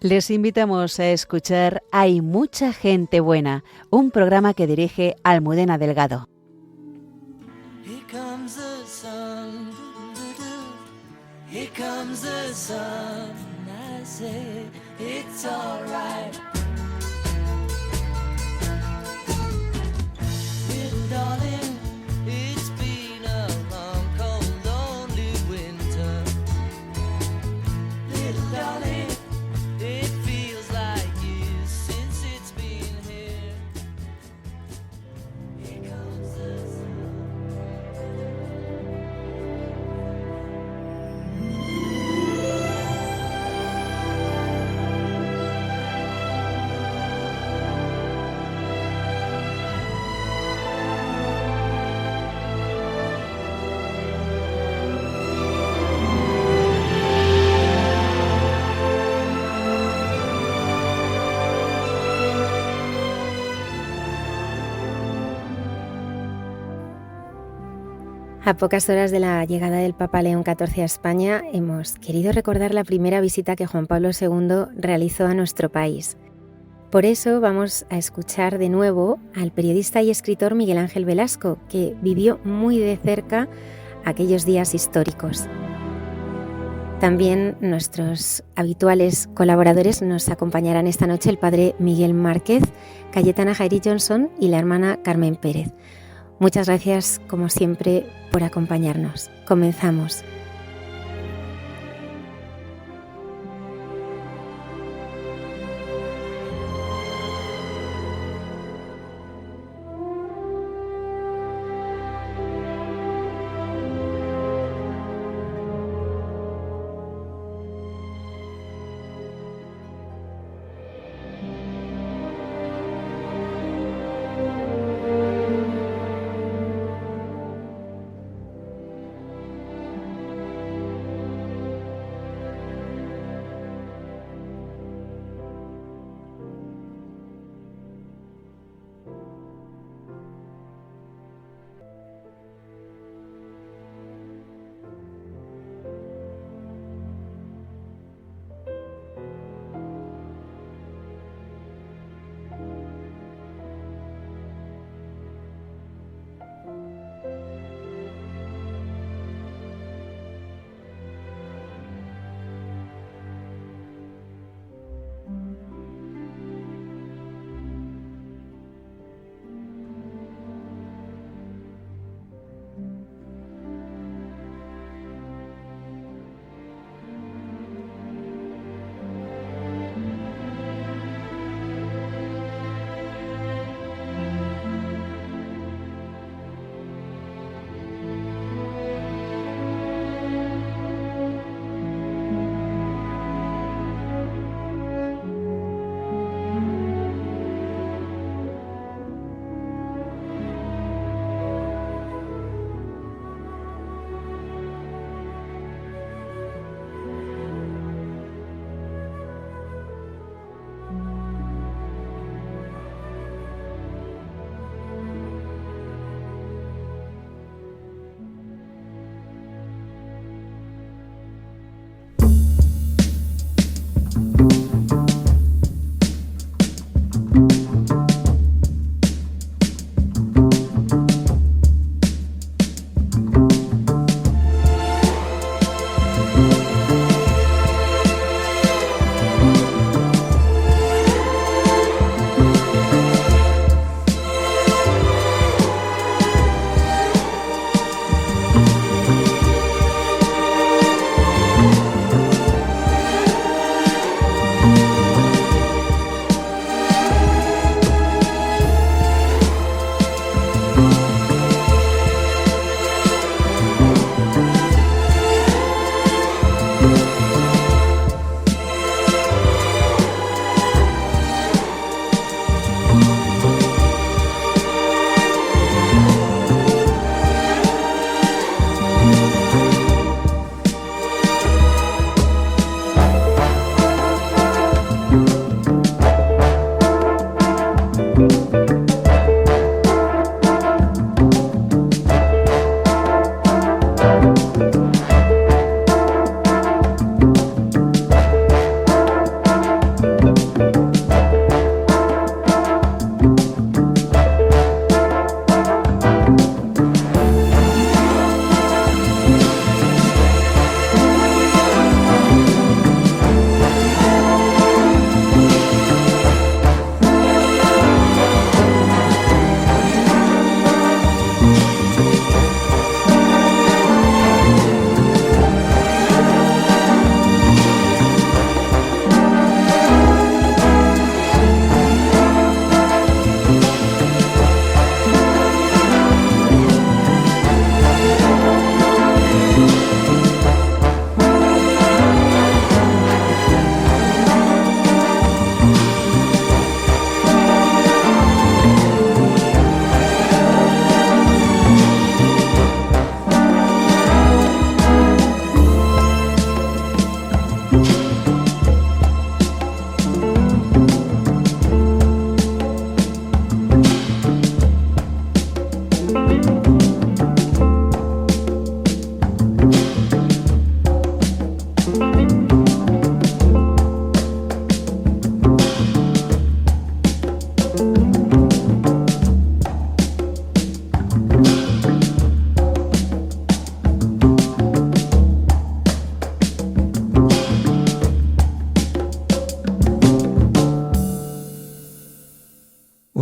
Les invitamos a escuchar Hay mucha gente buena, un programa que dirige Almudena Delgado. Here comes the sun, here comes the sun, I say it's alright. Little darling, it's been a long, cold, lonely winter. Little darling, it feels like years since it's been here. Here comes the sun. A pocas horas de la llegada del Papa León XIV a España, hemos querido recordar la primera visita que Juan Pablo II realizó a nuestro país. Por eso vamos a escuchar de nuevo al periodista y escritor Miguel Ángel Velasco, que vivió muy de cerca aquellos días históricos. También nuestros habituales colaboradores nos acompañarán esta noche el padre Miguel Márquez, Cayetana Jairi Johnson y la hermana Carmen Pérez. Muchas gracias, como siempre, por acompañarnos. Comenzamos.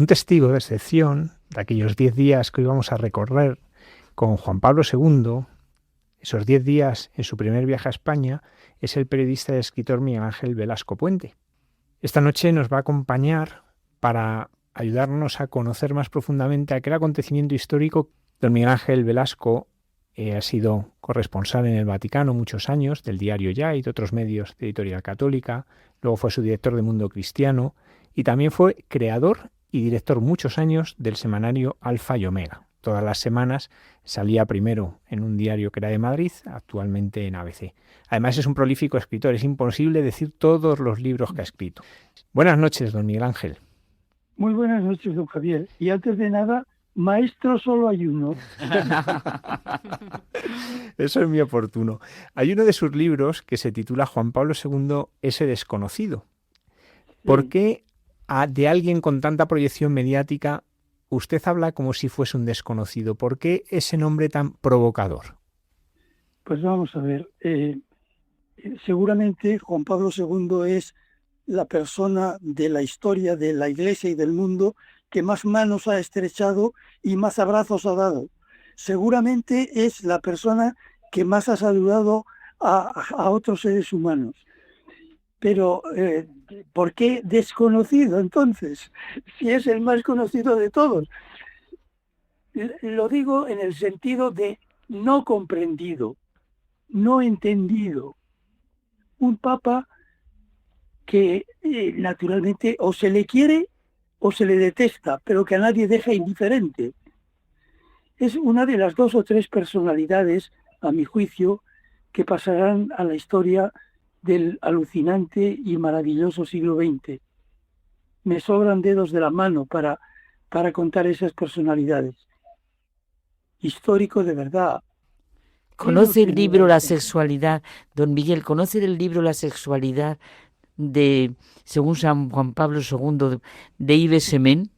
testigo de excepción de aquellos 10 días que íbamos a recorrer con Juan Pablo II, esos 10 días en su primer viaje a España, es el periodista y escritor Miguel Ángel Velasco Puente. Esta noche nos va a acompañar para ayudarnos a conocer más profundamente aquel acontecimiento histórico. Don Miguel Ángel Velasco ha sido corresponsal en el Vaticano muchos años, del diario Ya y de otros medios de Editorial Católica, luego fue su director de Mundo Cristiano y también fue creador y director muchos años del semanario Alfa y Omega. Todas las semanas salía primero en un diario que era de Madrid, actualmente en ABC. Además es un prolífico escritor, es imposible decir todos los libros que ha escrito. Buenas noches, don Miguel Ángel. Muy buenas noches, don Javier. Y antes de nada, maestro solo hay uno. Eso es muy oportuno. Hay uno de sus libros que se titula Juan Pablo II, ese desconocido. ¿Por qué de alguien con tanta proyección mediática usted habla como si fuese un desconocido? ¿Por qué ese nombre tan provocador? Pues vamos a ver. Seguramente Juan Pablo II es la persona de la historia de la Iglesia y del mundo que más manos ha estrechado y más abrazos ha dado. Seguramente es la persona que más ha saludado a otros seres humanos. Pero, ¿por qué desconocido entonces? Si es el más conocido de todos. Lo digo en el sentido de no comprendido, no entendido. Un papa que naturalmente o se le quiere o se le detesta, pero que a nadie deja indiferente. Es una de las 2 o 3 personalidades, a mi juicio, que pasarán a la historia del alucinante y maravilloso siglo XX. Me sobran dedos de la mano para contar esas personalidades. Histórico de verdad. ¿Conoce el libro La sexualidad, don Miguel? ¿Conoce el libro La sexualidad de, según San Juan Pablo II, de Yves Semen?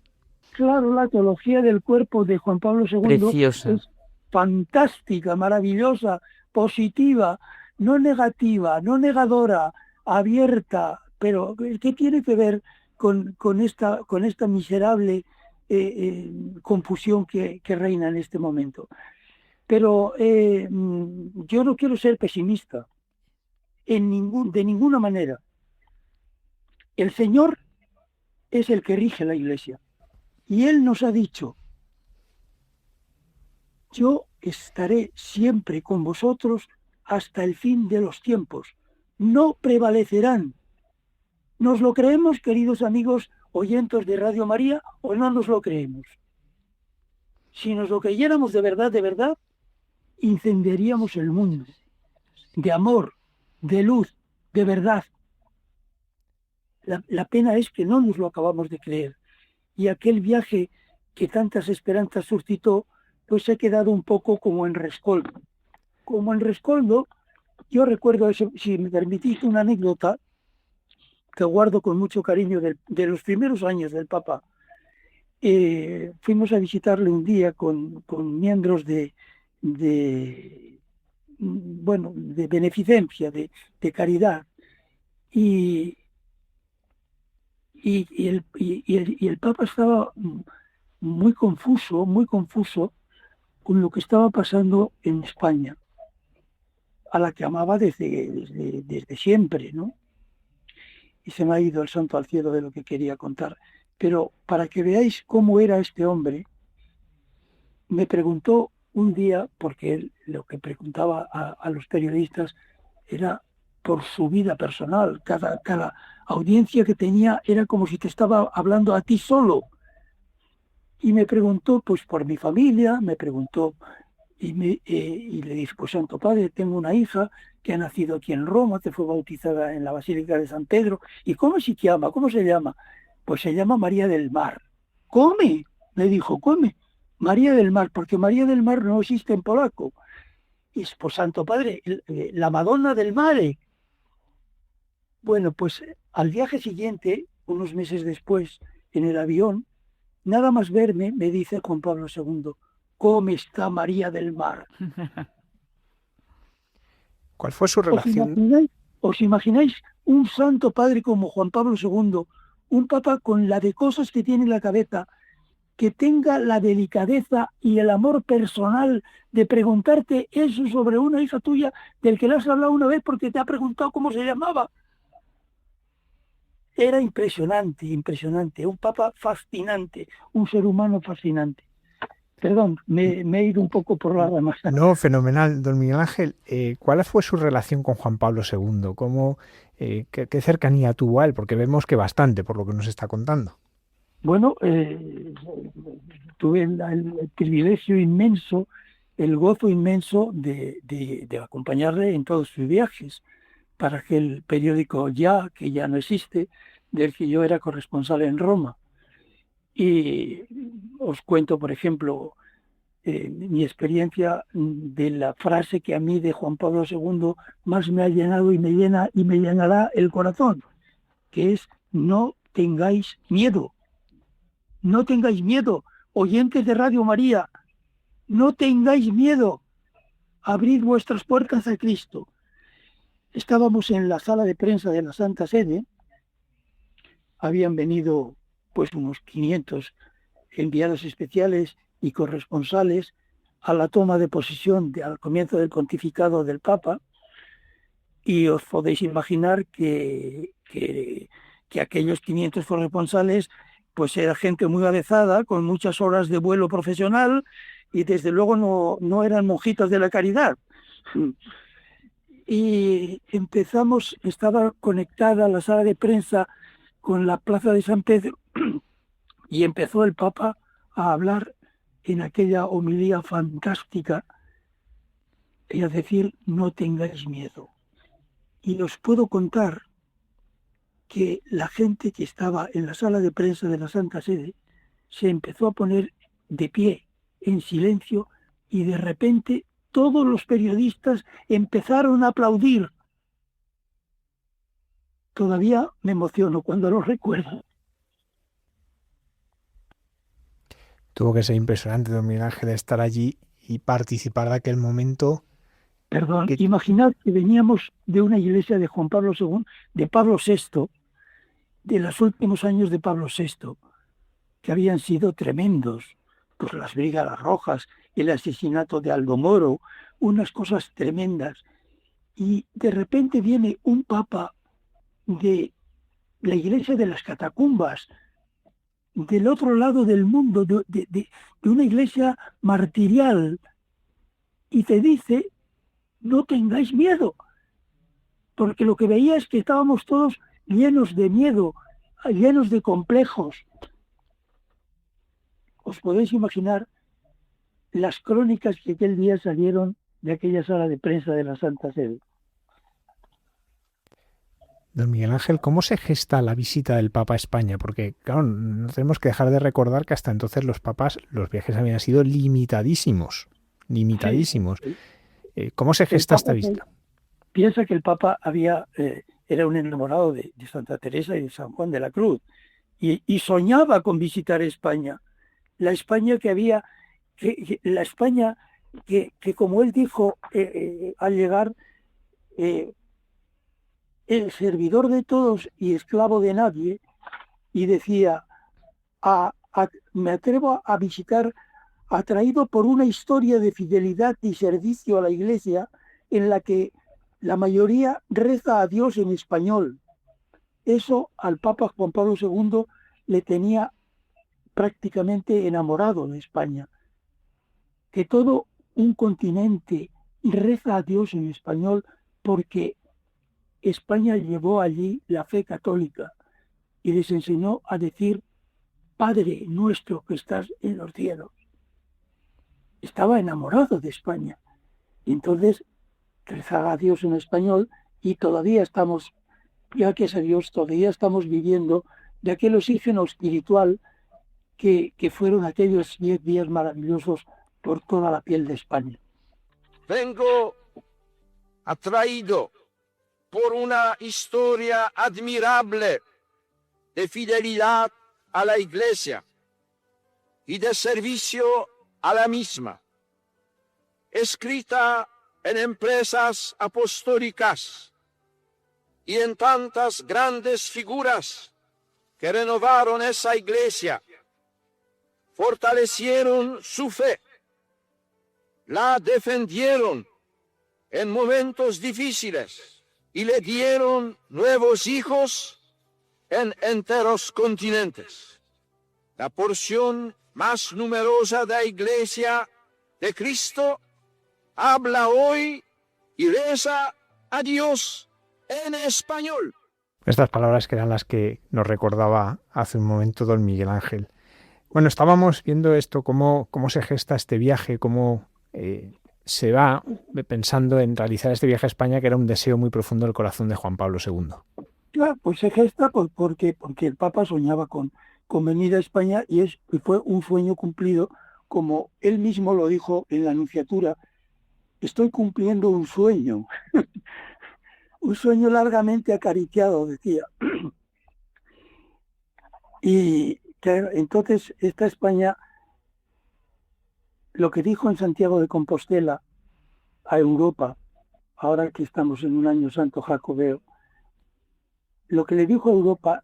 Claro, la teología del cuerpo de Juan Pablo II Preciosa. Es fantástica, maravillosa, positiva, no negativa, no negadora, abierta, pero ¿qué tiene que ver con esta miserable confusión que reina en este momento? Pero yo no quiero ser pesimista, de ninguna manera. El Señor es el que rige la Iglesia y Él nos ha dicho: yo estaré siempre con vosotros hasta el fin de los tiempos. No prevalecerán. ¿Nos lo creemos, queridos amigos oyentes de Radio María, o no nos lo creemos? Si nos lo creyéramos de verdad, incendiaríamos el mundo de amor, de luz, de verdad. La pena es que no nos lo acabamos de creer. Y aquel viaje que tantas esperanzas suscitó, pues se ha quedado un poco como en rescoldo. Como en rescoldo, yo recuerdo, si me permitís, una anécdota que guardo con mucho cariño de los primeros años del Papa. Fuimos a visitarle un día con miembros de beneficencia, de caridad. Y el Papa estaba muy confuso con lo que estaba pasando en España, a la que amaba desde siempre, ¿no? Y se me ha ido el santo al cielo de lo que quería contar. Pero para que veáis cómo era este hombre, me preguntó un día, porque él lo que preguntaba a los periodistas era por su vida personal. Cada audiencia que tenía era como si te estaba hablando a ti solo. Y me preguntó pues por mi familia, me preguntó y le dije: pues Santo Padre, tengo una hija que ha nacido aquí en Roma, que fue bautizada en la Basílica de San Pedro. ¿Y cómo se llama? ¿Cómo se llama? Pues se llama María del Mar. ¿Come? Le dijo, come. María del Mar, porque María del Mar no existe en polaco. Y pues Santo Padre, la Madonna del Mare. Bueno, pues al viaje siguiente, unos meses después, en el avión, nada más verme, me dice Juan Pablo II: ¿cómo está María del Mar? ¿Cuál fue su relación? ¿Os imagináis un santo padre como Juan Pablo II, un papa con la de cosas que tiene en la cabeza, que tenga la delicadeza y el amor personal de preguntarte eso sobre una hija tuya del que le has hablado una vez porque te ha preguntado cómo se llamaba. Era impresionante, impresionante, un papa fascinante, un ser humano fascinante. Perdón, me he ido un poco por la ramas. No, fenomenal, don Miguel Ángel. ¿Cuál fue su relación con Juan Pablo II? ¿Qué cercanía tuvo a él? Porque vemos que bastante, por lo que nos está contando. Bueno, tuve el privilegio inmenso, el gozo inmenso de acompañarle en todos sus viajes para que el periódico Ya, que ya no existe, del que yo era corresponsal en Roma. Y os cuento, por ejemplo, mi experiencia de la frase que a mí de Juan Pablo II más me ha llenado y me llena y me llenará el corazón, que es: no tengáis miedo. No tengáis miedo, oyentes de Radio María, no tengáis miedo, abrid vuestras puertas a Cristo. Estábamos en la sala de prensa de la Santa Sede, habían venido pues unos 500 enviados especiales y corresponsales a la toma de posesión al comienzo del pontificado del Papa, y os podéis imaginar que aquellos 500 corresponsales pues era gente muy avezada, con muchas horas de vuelo profesional, y desde luego no eran monjitos de la caridad. Y estaba conectada la sala de prensa con la plaza de San Pedro, y empezó el Papa a hablar en aquella homilía fantástica y a decir: no tengáis miedo. Y os puedo contar que la gente que estaba en la sala de prensa de la Santa Sede se empezó a poner de pie, en silencio, y de repente todos los periodistas empezaron a aplaudir. Todavía me emociono cuando lo recuerdo. Tuvo que ser impresionante, don Miguel Ángel, estar allí y participar de aquel momento. Perdón, imaginad que veníamos de una iglesia de Juan Pablo II, de Pablo VI, de los últimos años de Pablo VI, que habían sido tremendos, pues las Brigadas Rojas, el asesinato de Aldo Moro, unas cosas tremendas. Y de repente viene un papa de la iglesia de las catacumbas, del otro lado del mundo, de una iglesia martirial, y te dice: no tengáis miedo, porque lo que veía es que estábamos todos llenos de miedo, llenos de complejos. Os podéis imaginar las crónicas que aquel día salieron de aquella sala de prensa de la Santa Sede. Don Miguel Ángel, ¿cómo se gesta la visita del Papa a España? Porque, claro, no tenemos que dejar de recordar que hasta entonces los viajes habían sido limitadísimos. Sí. ¿Cómo se gesta esta visita? Piensa que el Papa era un enamorado de Santa Teresa y de San Juan de la Cruz, y soñaba con visitar España. La España que como él dijo al llegar, el servidor de todos y esclavo de nadie, y decía: me atrevo a visitar, atraído por una historia de fidelidad y servicio a la Iglesia en la que la mayoría reza a Dios en español. Eso al Papa Juan Pablo II le tenía prácticamente enamorado de España. Que todo un continente reza a Dios en español porque España llevó allí la fe católica y les enseñó a decir: Padre nuestro que estás en los cielos. Estaba enamorado de España. Y entonces rezaba a Dios en español, y todavía estamos, gracias a Dios, todavía estamos viviendo de aquel oxígeno espiritual que fueron aquellos 10 días maravillosos por toda la piel de España. Vengo atraído por una historia admirable de fidelidad a la Iglesia y de servicio a la misma, escrita en empresas apostólicas y en tantas grandes figuras que renovaron esa Iglesia. fortalecieron su fe, la defendieron en momentos difíciles y le dieron nuevos hijos en enteros continentes. La porción más numerosa de la Iglesia de Cristo habla hoy y reza a Dios en español. Estas palabras que eran las que nos recordaba hace un momento don Miguel Ángel. Bueno, estábamos viendo esto, cómo se gesta este viaje, cómo se va pensando en realizar este viaje a España, que era un deseo muy profundo del corazón de Juan Pablo II. Claro, pues se gesta porque el Papa soñaba con venir a España y fue un sueño cumplido, como él mismo lo dijo en la Anunciatura: estoy cumpliendo un sueño, un sueño largamente acariciado, decía. Y claro, entonces esta España, lo que dijo en Santiago de Compostela a Europa, ahora que estamos en un año santo jacobeo, lo que le dijo a Europa,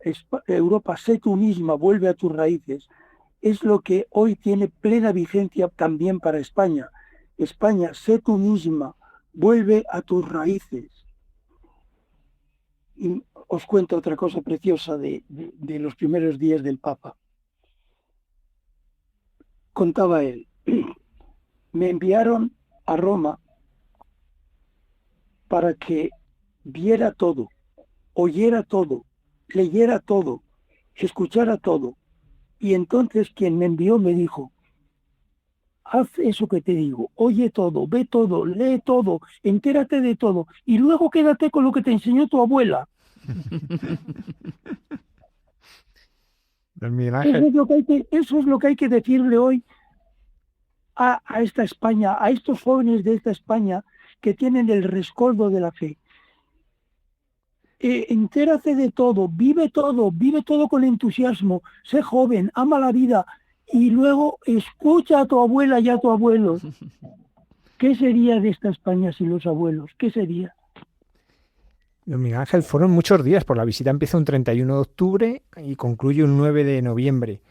Europa, sé tú misma, vuelve a tus raíces, es lo que hoy tiene plena vigencia también para España. España, sé tú misma, vuelve a tus raíces. Y os cuento otra cosa preciosa de los primeros días del Papa. Contaba él: me enviaron a Roma para que viera todo, oyera todo, leyera todo, escuchara todo. Y entonces quien me envió me dijo: haz eso que te digo, oye todo, ve todo, lee todo, entérate de todo, y luego quédate con lo que te enseñó tu abuela. Don Miguel Ángel. Eso es lo que hay que decirle hoy a esta España, a estos jóvenes de esta España que tienen el rescoldo de la fe. Entérate de todo, vive todo con entusiasmo, sé joven, ama la vida y luego escucha a tu abuela y a tu abuelo. ¿Qué sería de esta España sin los abuelos? ¿Qué sería? Don Miguel Ángel, fueron muchos días, por la visita empieza un 31 de octubre y concluye un 9 de noviembre.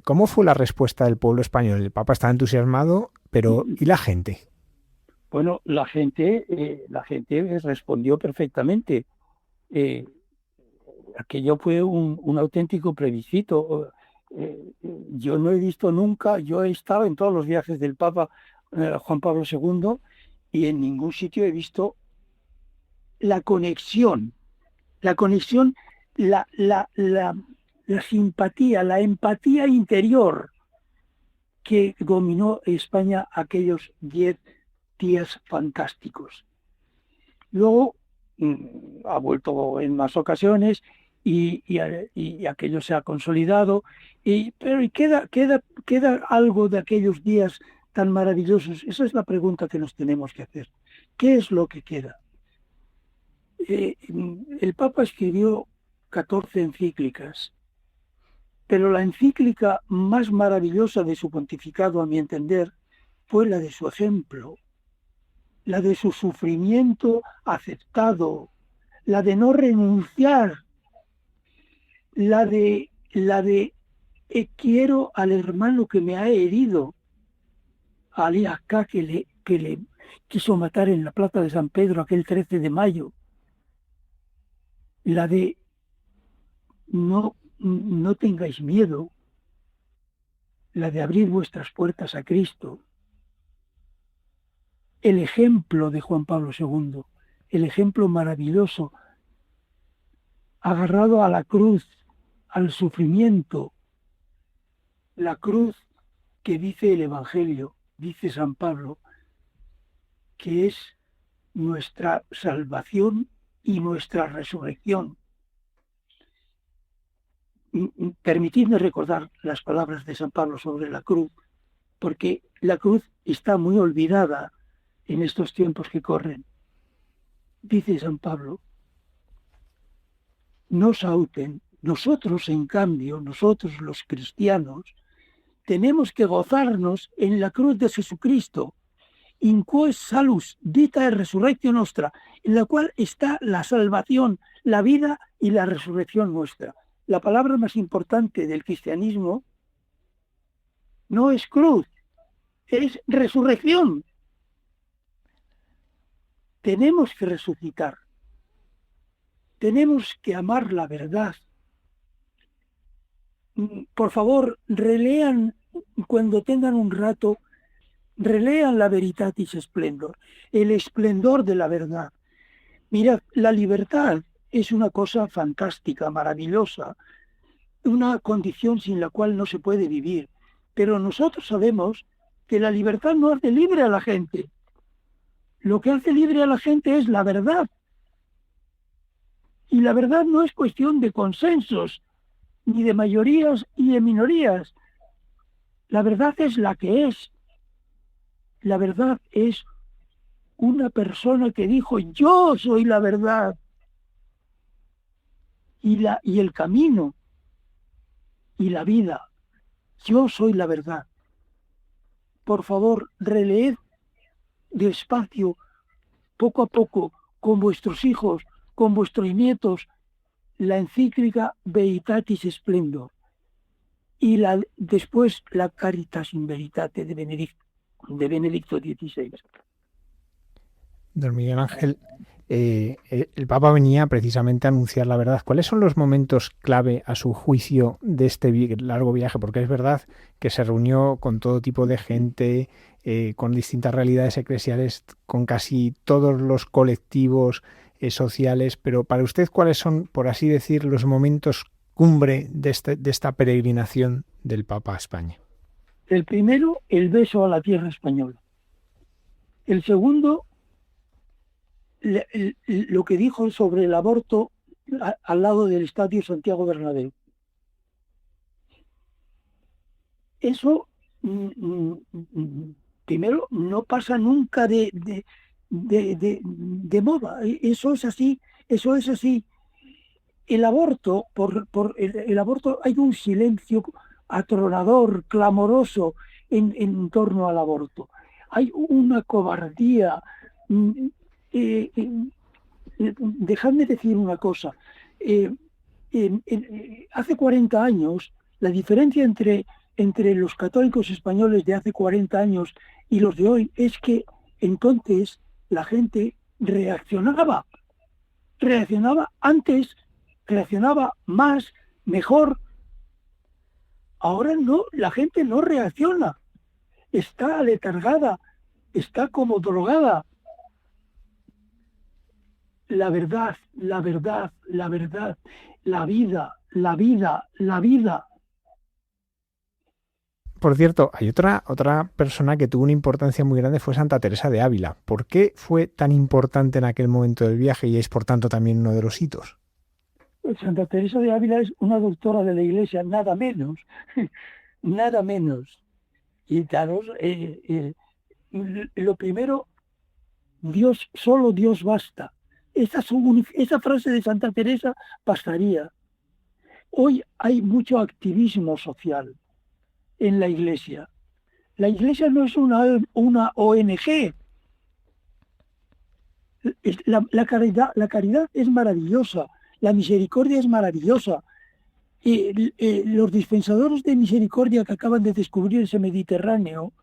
¿Cómo fue la respuesta del pueblo español? El Papa estaba entusiasmado, pero ¿y la gente? Bueno, la gente respondió perfectamente. Aquello fue un auténtico plebiscito. Yo no he visto nunca, yo he estado en todos los viajes del Papa Juan Pablo II y en ningún sitio he visto la conexión, la simpatía, la empatía interior que dominó España aquellos 10 días fantásticos. Luego ha vuelto en más ocasiones y aquello se ha consolidado, pero queda algo de aquellos días tan maravillosos. Esa es la pregunta que nos tenemos que hacer. ¿Qué es lo que queda? El Papa escribió 14 encíclicas, pero la encíclica más maravillosa de su pontificado, a mi entender, fue la de su ejemplo, la de su sufrimiento aceptado, la de no renunciar, la de quiero al hermano que me ha herido, a Ali Acá que le quiso matar en la plaza de San Pedro aquel 13 de mayo, la de no tengáis miedo, la de abrir vuestras puertas a Cristo. El ejemplo de Juan Pablo II, el ejemplo maravilloso, agarrado a la cruz, al sufrimiento, la cruz que dice el Evangelio, dice San Pablo, que es nuestra salvación y nuestra resurrección. Permitidme recordar las palabras de San Pablo sobre la cruz, porque la cruz está muy olvidada en estos tiempos que corren. Dice San Pablo: no sauten, nosotros en cambio, nosotros los cristianos, tenemos que gozarnos en la cruz de Jesucristo, in quo salus vita et resurrectio nostra, en la cual está la salvación, la vida y la resurrección nuestra. La palabra más importante del cristianismo no es cruz, es resurrección. Tenemos que resucitar. Tenemos que amar la verdad. Por favor, relean cuando tengan un rato, relean la Veritatis Splendor, el esplendor de la verdad. Mira, la libertad es una cosa fantástica, maravillosa, una condición sin la cual no se puede vivir. Pero nosotros sabemos que la libertad no hace libre a la gente. Lo que hace libre a la gente es la verdad. Y la verdad no es cuestión de consensos, ni de mayorías y de minorías. La verdad es la que es. La verdad es una persona que dijo, yo soy la verdad. Y el camino y la vida. Yo soy la verdad. Por favor, releed despacio, poco a poco, con vuestros hijos, con vuestros nietos, la encíclica Veritatis Splendor y después la Caritas in Veritate de Benedicto XVI. Don Miguel Ángel, el Papa venía precisamente a anunciar la verdad. ¿Cuáles son los momentos clave, a su juicio, de este largo viaje? Porque es verdad que se reunió con todo tipo de gente, con distintas realidades eclesiales, con casi todos los colectivos sociales, pero para usted, ¿cuáles son, por así decir, los momentos cumbre de esta peregrinación del Papa a España? El primero, el beso a la tierra española. El segundo, lo que dijo sobre el aborto al lado del Estadio Santiago Bernabéu. Eso, primero, no pasa nunca de moda. Eso es así, eso es así. El aborto, el aborto, hay un silencio atronador, clamoroso en torno al aborto. Hay una cobardía. Dejadme decir una cosa. Hace 40 años, la diferencia entre los católicos españoles de hace 40 años y los de hoy es que entonces la gente reaccionaba antes, reaccionaba más, mejor. Ahora no, la gente no reacciona, está aletargada, está como drogada. La verdad, la verdad, la verdad, la vida, la vida, la vida. Por cierto, hay otra persona que tuvo una importancia muy grande, fue Santa Teresa de Ávila. ¿Por qué fue tan importante en aquel momento del viaje y es, por tanto, también uno de los hitos? Santa Teresa de Ávila es una doctora de la Iglesia, nada menos, nada menos. Y daros, lo primero, Dios, solo Dios basta. Esa frase de Santa Teresa bastaría. Hoy hay mucho activismo social en la Iglesia. La Iglesia no es una ONG. La caridad es maravillosa, la misericordia es maravillosa. Los dispensadores de misericordia que acaban de descubrir ese Mediterráneo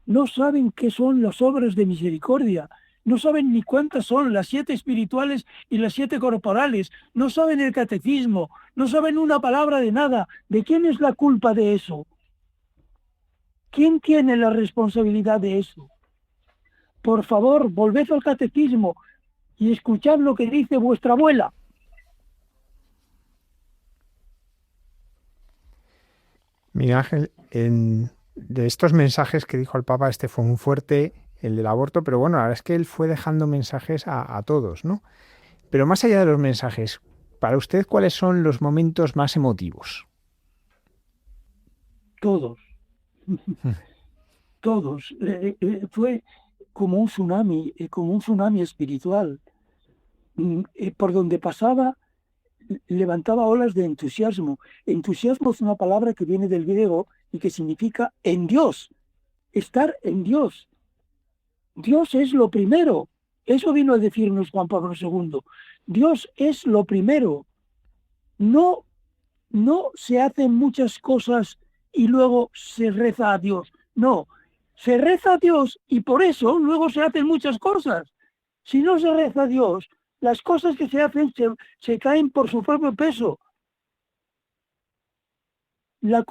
no saben qué son las obras de misericordia, no saben ni cuántas son las 7 espirituales y las 7 corporales, no saben el catecismo, no saben una palabra de nada. ¿De quién es la culpa de eso? ¿Quién tiene la responsabilidad de eso? Por favor, volved al catecismo y escuchad lo que dice vuestra abuela. Miguel Ángel, de estos mensajes que dijo el Papa, este fue muy fuerte, el del aborto, pero bueno, la verdad es que él fue dejando mensajes a todos, ¿no? Pero más allá de los mensajes, para usted, ¿cuáles son los momentos más emotivos? Todos. Todos. Fue como un tsunami espiritual. Por donde pasaba, levantaba olas de entusiasmo. Entusiasmo es una palabra que viene del griego y que significa en Dios, estar en Dios. Dios es lo primero. Eso vino a decirnos Juan Pablo II. Dios es lo primero. No se hacen muchas cosas y luego se reza a Dios. No, se reza a Dios y por eso luego se hacen muchas cosas. Si no se reza a Dios, las cosas que se hacen se caen por su propio peso. La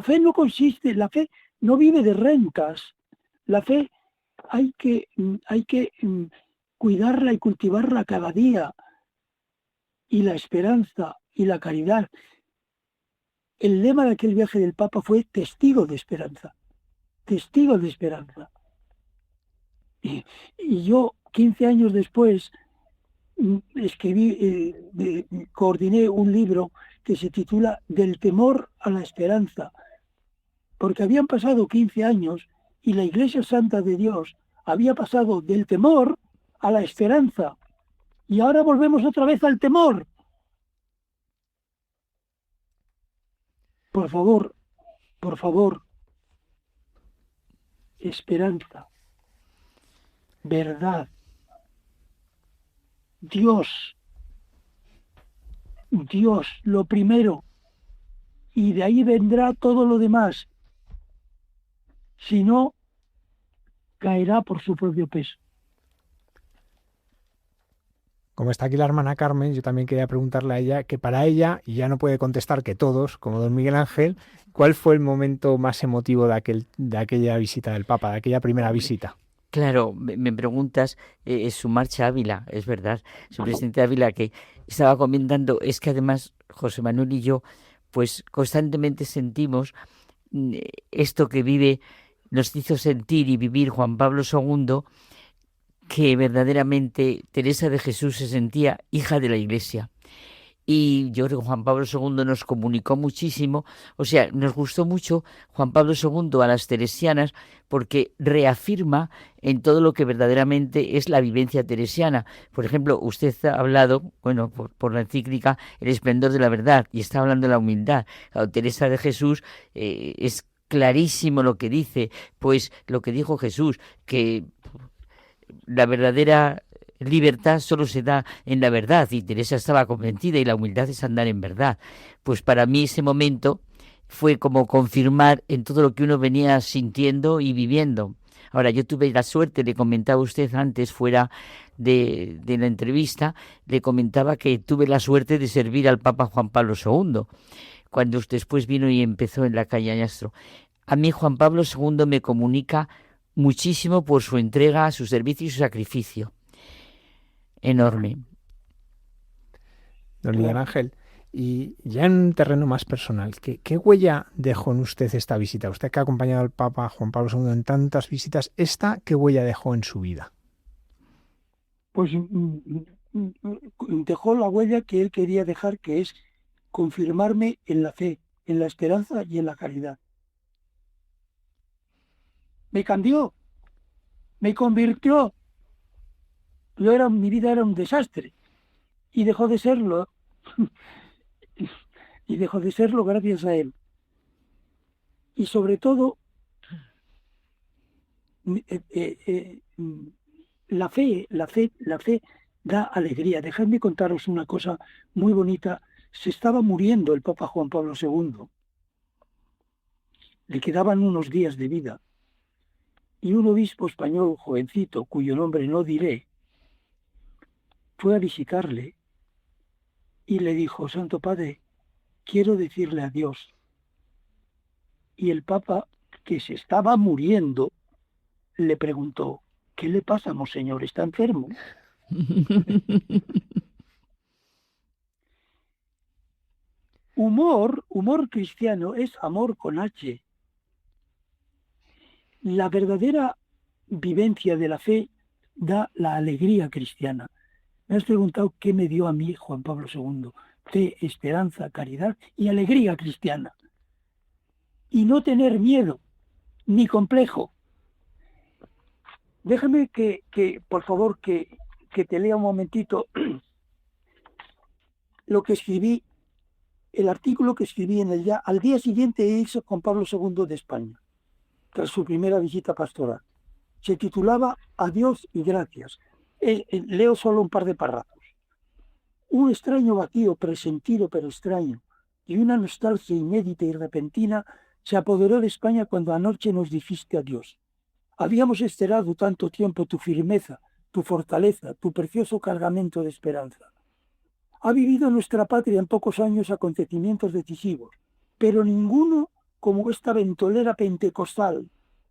fe no consiste, la fe no vive de rentas. La fe hay que cuidarla y cultivarla cada día. Y la esperanza y la caridad. El lema de aquel viaje del Papa fue testigo de esperanza. Testigo de esperanza. Y yo, 15 años después, coordiné un libro que se titula Del temor a la esperanza, porque habían pasado 15 años y la Iglesia Santa de Dios había pasado del temor a la esperanza, y ahora volvemos otra vez al temor. Por favor, esperanza, verdad, Dios, lo primero, y de ahí vendrá todo lo demás. Si no, caerá por su propio peso. Como está aquí la hermana Carmen, yo también quería preguntarle a ella, que para ella, y ya no puede contestar que todos, como don Miguel Ángel, ¿cuál fue el momento más emotivo de aquella visita del Papa, de aquella primera visita? Claro, me preguntas, su marcha a Ávila, es verdad, su presidente Ávila, que estaba comentando, es que además José Manuel y yo, pues constantemente sentimos esto que nos hizo sentir y vivir Juan Pablo II, que verdaderamente Teresa de Jesús se sentía hija de la Iglesia. Y yo creo que Juan Pablo II nos comunicó muchísimo, o sea, nos gustó mucho Juan Pablo II a las teresianas porque reafirma en todo lo que verdaderamente es la vivencia teresiana. Por ejemplo, usted ha hablado, bueno, por la encíclica El esplendor de la verdad, y está hablando de la humildad. Claro, Teresa de Jesús es clarísimo lo que dice, pues lo que dijo Jesús, que la verdadera libertad solo se da en la verdad, y Teresa estaba convencida, y la humildad es andar en verdad. Pues para mí ese momento fue como confirmar en todo lo que uno venía sintiendo y viviendo. Ahora, yo tuve la suerte, le comentaba usted antes, fuera de la entrevista, le comentaba que tuve la suerte de servir al Papa Juan Pablo II, cuando después vino y empezó en la calle Añastro. A mí Juan Pablo II me comunica muchísimo por su entrega, su servicio y su sacrificio. Enorme. Don Miguel Ángel, y ya en un terreno más personal, ¿qué huella dejó en usted esta visita? Usted que ha acompañado al Papa Juan Pablo II en tantas visitas, ¿qué huella dejó en su vida? Pues dejó la huella que él quería dejar, que es confirmarme en la fe, en la esperanza y en la caridad. Me cambió, me convirtió. Mi vida era un desastre y dejó de serlo. Y dejó de serlo gracias a él. Y sobre todo, la fe da alegría. Dejadme contaros una cosa muy bonita. Se estaba muriendo el Papa Juan Pablo II. Le quedaban unos días de vida. Y un obispo español jovencito, cuyo nombre no diré, fue a visitarle y le dijo: Santo Padre, quiero decirle adiós. Y el Papa, que se estaba muriendo, le preguntó: ¿qué le pasa, monseñor? ¿Está enfermo? Humor cristiano es amor con H. La verdadera vivencia de la fe da la alegría cristiana. Me has preguntado qué me dio a mí Juan Pablo II. Fe, esperanza, caridad y alegría cristiana. Y no tener miedo, ni complejo. Déjame por favor, que te lea un momentito lo que escribí, el artículo que escribí al día siguiente hizo Juan Pablo II de España, tras su primera visita pastoral. Se titulaba Adiós y gracias. Leo solo un par de párrafos. Un extraño vacío, presentido pero extraño, y una nostalgia inédita y repentina se apoderó de España cuando anoche nos dijiste adiós. Habíamos esperado tanto tiempo tu firmeza, tu fortaleza, tu precioso cargamento de esperanza. Ha vivido nuestra patria en pocos años acontecimientos decisivos, pero ninguno como esta ventolera pentecostal,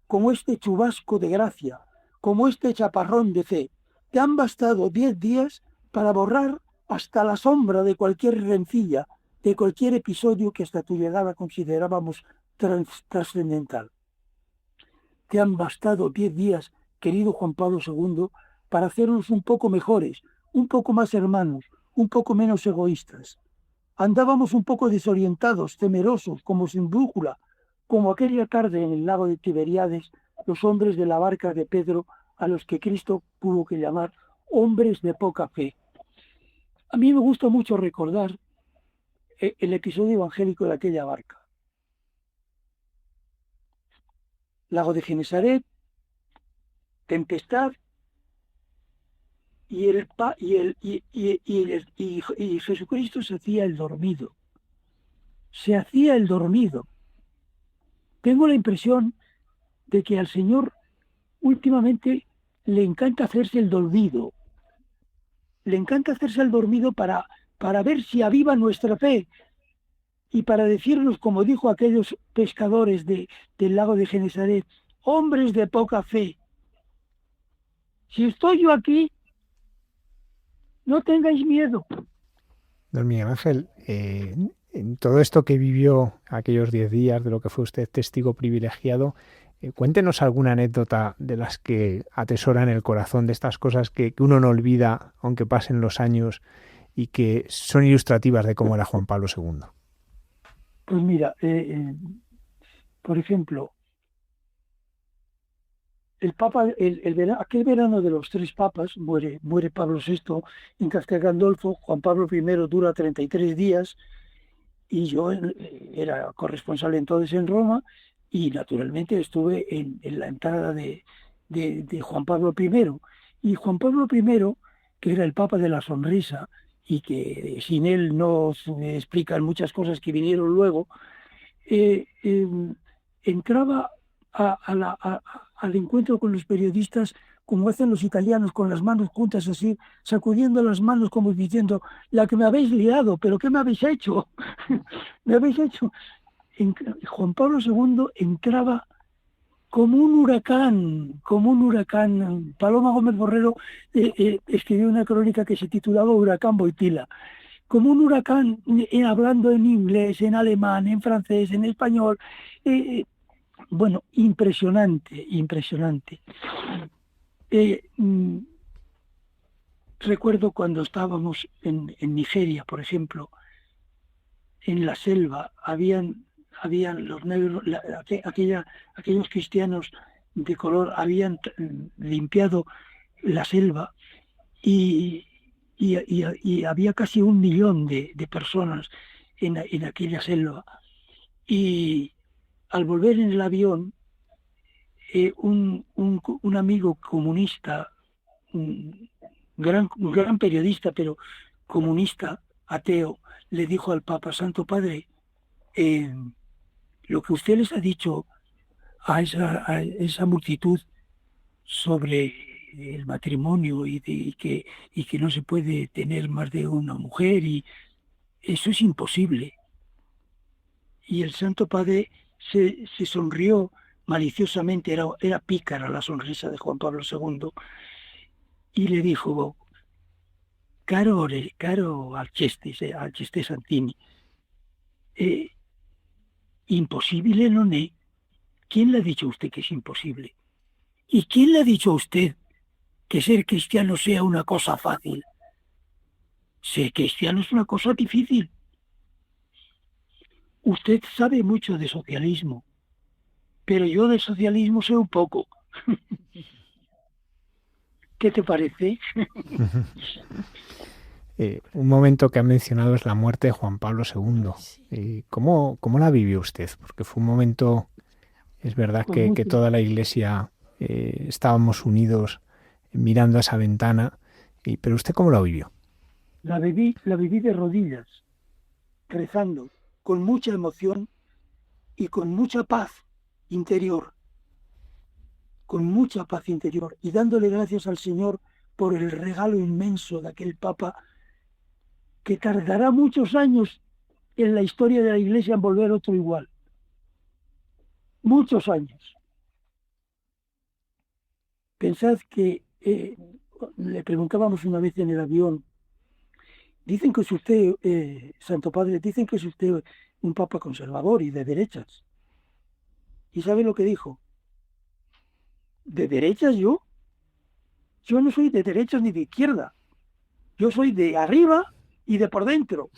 como este chubasco de gracia, como este chaparrón de fe. Te han bastado 10 días para borrar hasta la sombra de cualquier rencilla, de cualquier episodio que hasta tu llegada considerábamos trascendental. Te han bastado 10 días, querido Juan Pablo II, para hacernos un poco mejores, un poco más hermanos, un poco menos egoístas. Andábamos un poco desorientados, temerosos, como sin brújula, como aquella tarde en el lago de Tiberíades, los hombres de la barca de Pedro, a los que Cristo tuvo que llamar hombres de poca fe. A mí me gusta mucho recordar el episodio evangélico de aquella barca. Lago de Genesaret, tempestad, y Jesucristo se hacía el dormido. Se hacía el dormido. Tengo la impresión de que al Señor últimamente le encanta hacerse el dormido. Le encanta hacerse el dormido para ver si aviva nuestra fe y para decirnos, como dijo aquellos pescadores del lago de Genesaret, hombres de poca fe, si estoy yo aquí, no tengáis miedo. Don Miguel Ángel, en todo esto que vivió aquellos 10 días, de lo que fue usted testigo privilegiado, cuéntenos alguna anécdota de las que atesora en el corazón, de estas cosas que uno no olvida, aunque pasen los años, y que son ilustrativas de cómo era Juan Pablo II. Pues mira, por ejemplo, el Papa, aquel verano de los 3 papas, muere Pablo VI en Castel Gandolfo, Juan Pablo I dura 33 días, y yo era corresponsal entonces en Roma, y naturalmente estuve en la entrada de Juan Pablo I. Y Juan Pablo I, que era el Papa de la sonrisa, y que sin él no se explican muchas cosas que vinieron luego, entraba al encuentro con los periodistas como hacen los italianos, con las manos juntas así, sacudiendo las manos como diciendo, la que me habéis liado, pero ¿qué me habéis hecho? Me habéis hecho. Juan Pablo II entraba como un huracán. Paloma Gómez Borrero escribió una crónica que se titulaba Huracán Boitila. Como un huracán, hablando en inglés, en alemán, en francés, en español. Bueno, impresionante. Recuerdo cuando estábamos en Nigeria, por ejemplo, en la selva, habían los negros, aquellos cristianos de color habían limpiado la selva y había casi 1 millón de personas en aquella selva. Y al volver en el avión, un amigo comunista, un gran periodista, pero comunista, ateo, le dijo al Papa, Santo Padre, lo que usted les ha dicho a esa multitud sobre el matrimonio y que no se puede tener más de una mujer, y eso es imposible. Y el Santo Padre se sonrió maliciosamente, era pícara la sonrisa de Juan Pablo II, y le dijo, caro Alceste Santini, imposible non è. ¿Quién le ha dicho a usted que es imposible? ¿Y quién le ha dicho a usted que ser cristiano sea una cosa fácil? Ser cristiano es una cosa difícil. Usted sabe mucho de socialismo, pero yo de socialismo sé un poco. ¿Qué te parece? Un momento que ha mencionado es la muerte de Juan Pablo II. ¿Cómo la vivió usted? Porque fue un momento, es verdad que toda la Iglesia estábamos unidos mirando a esa ventana, pero ¿usted cómo la vivió? La viví de rodillas, rezando. con mucha emoción y con mucha paz interior, y dándole gracias al Señor por el regalo inmenso de aquel Papa que tardará muchos años en la historia de la Iglesia en volver otro igual. Muchos años. Pensad que le preguntábamos una vez en el avión, dicen que es usted, Santo Padre, dicen que es usted un Papa conservador y de derechas. ¿Y sabe lo que dijo? ¿De derechas yo? Yo no soy de derechas ni de izquierda. Yo soy de arriba y de por dentro.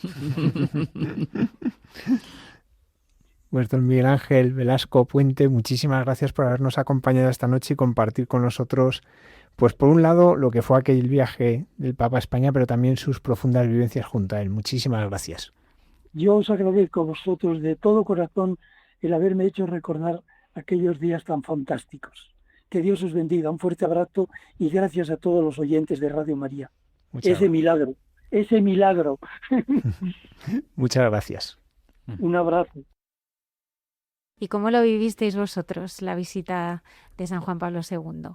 Pues don Miguel Ángel Velasco Puente, muchísimas gracias por habernos acompañado esta noche y compartir con nosotros, pues por un lado, lo que fue aquel viaje del Papa a España, pero también sus profundas vivencias junto a él. Muchísimas gracias. Yo os agradezco a vosotros de todo corazón el haberme hecho recordar aquellos días tan fantásticos. Que Dios os bendiga. Un fuerte abrazo y gracias a todos los oyentes de Radio María. Ese milagro. Muchas gracias. Un abrazo. ¿Y cómo lo vivisteis vosotros, la visita de San Juan Pablo II?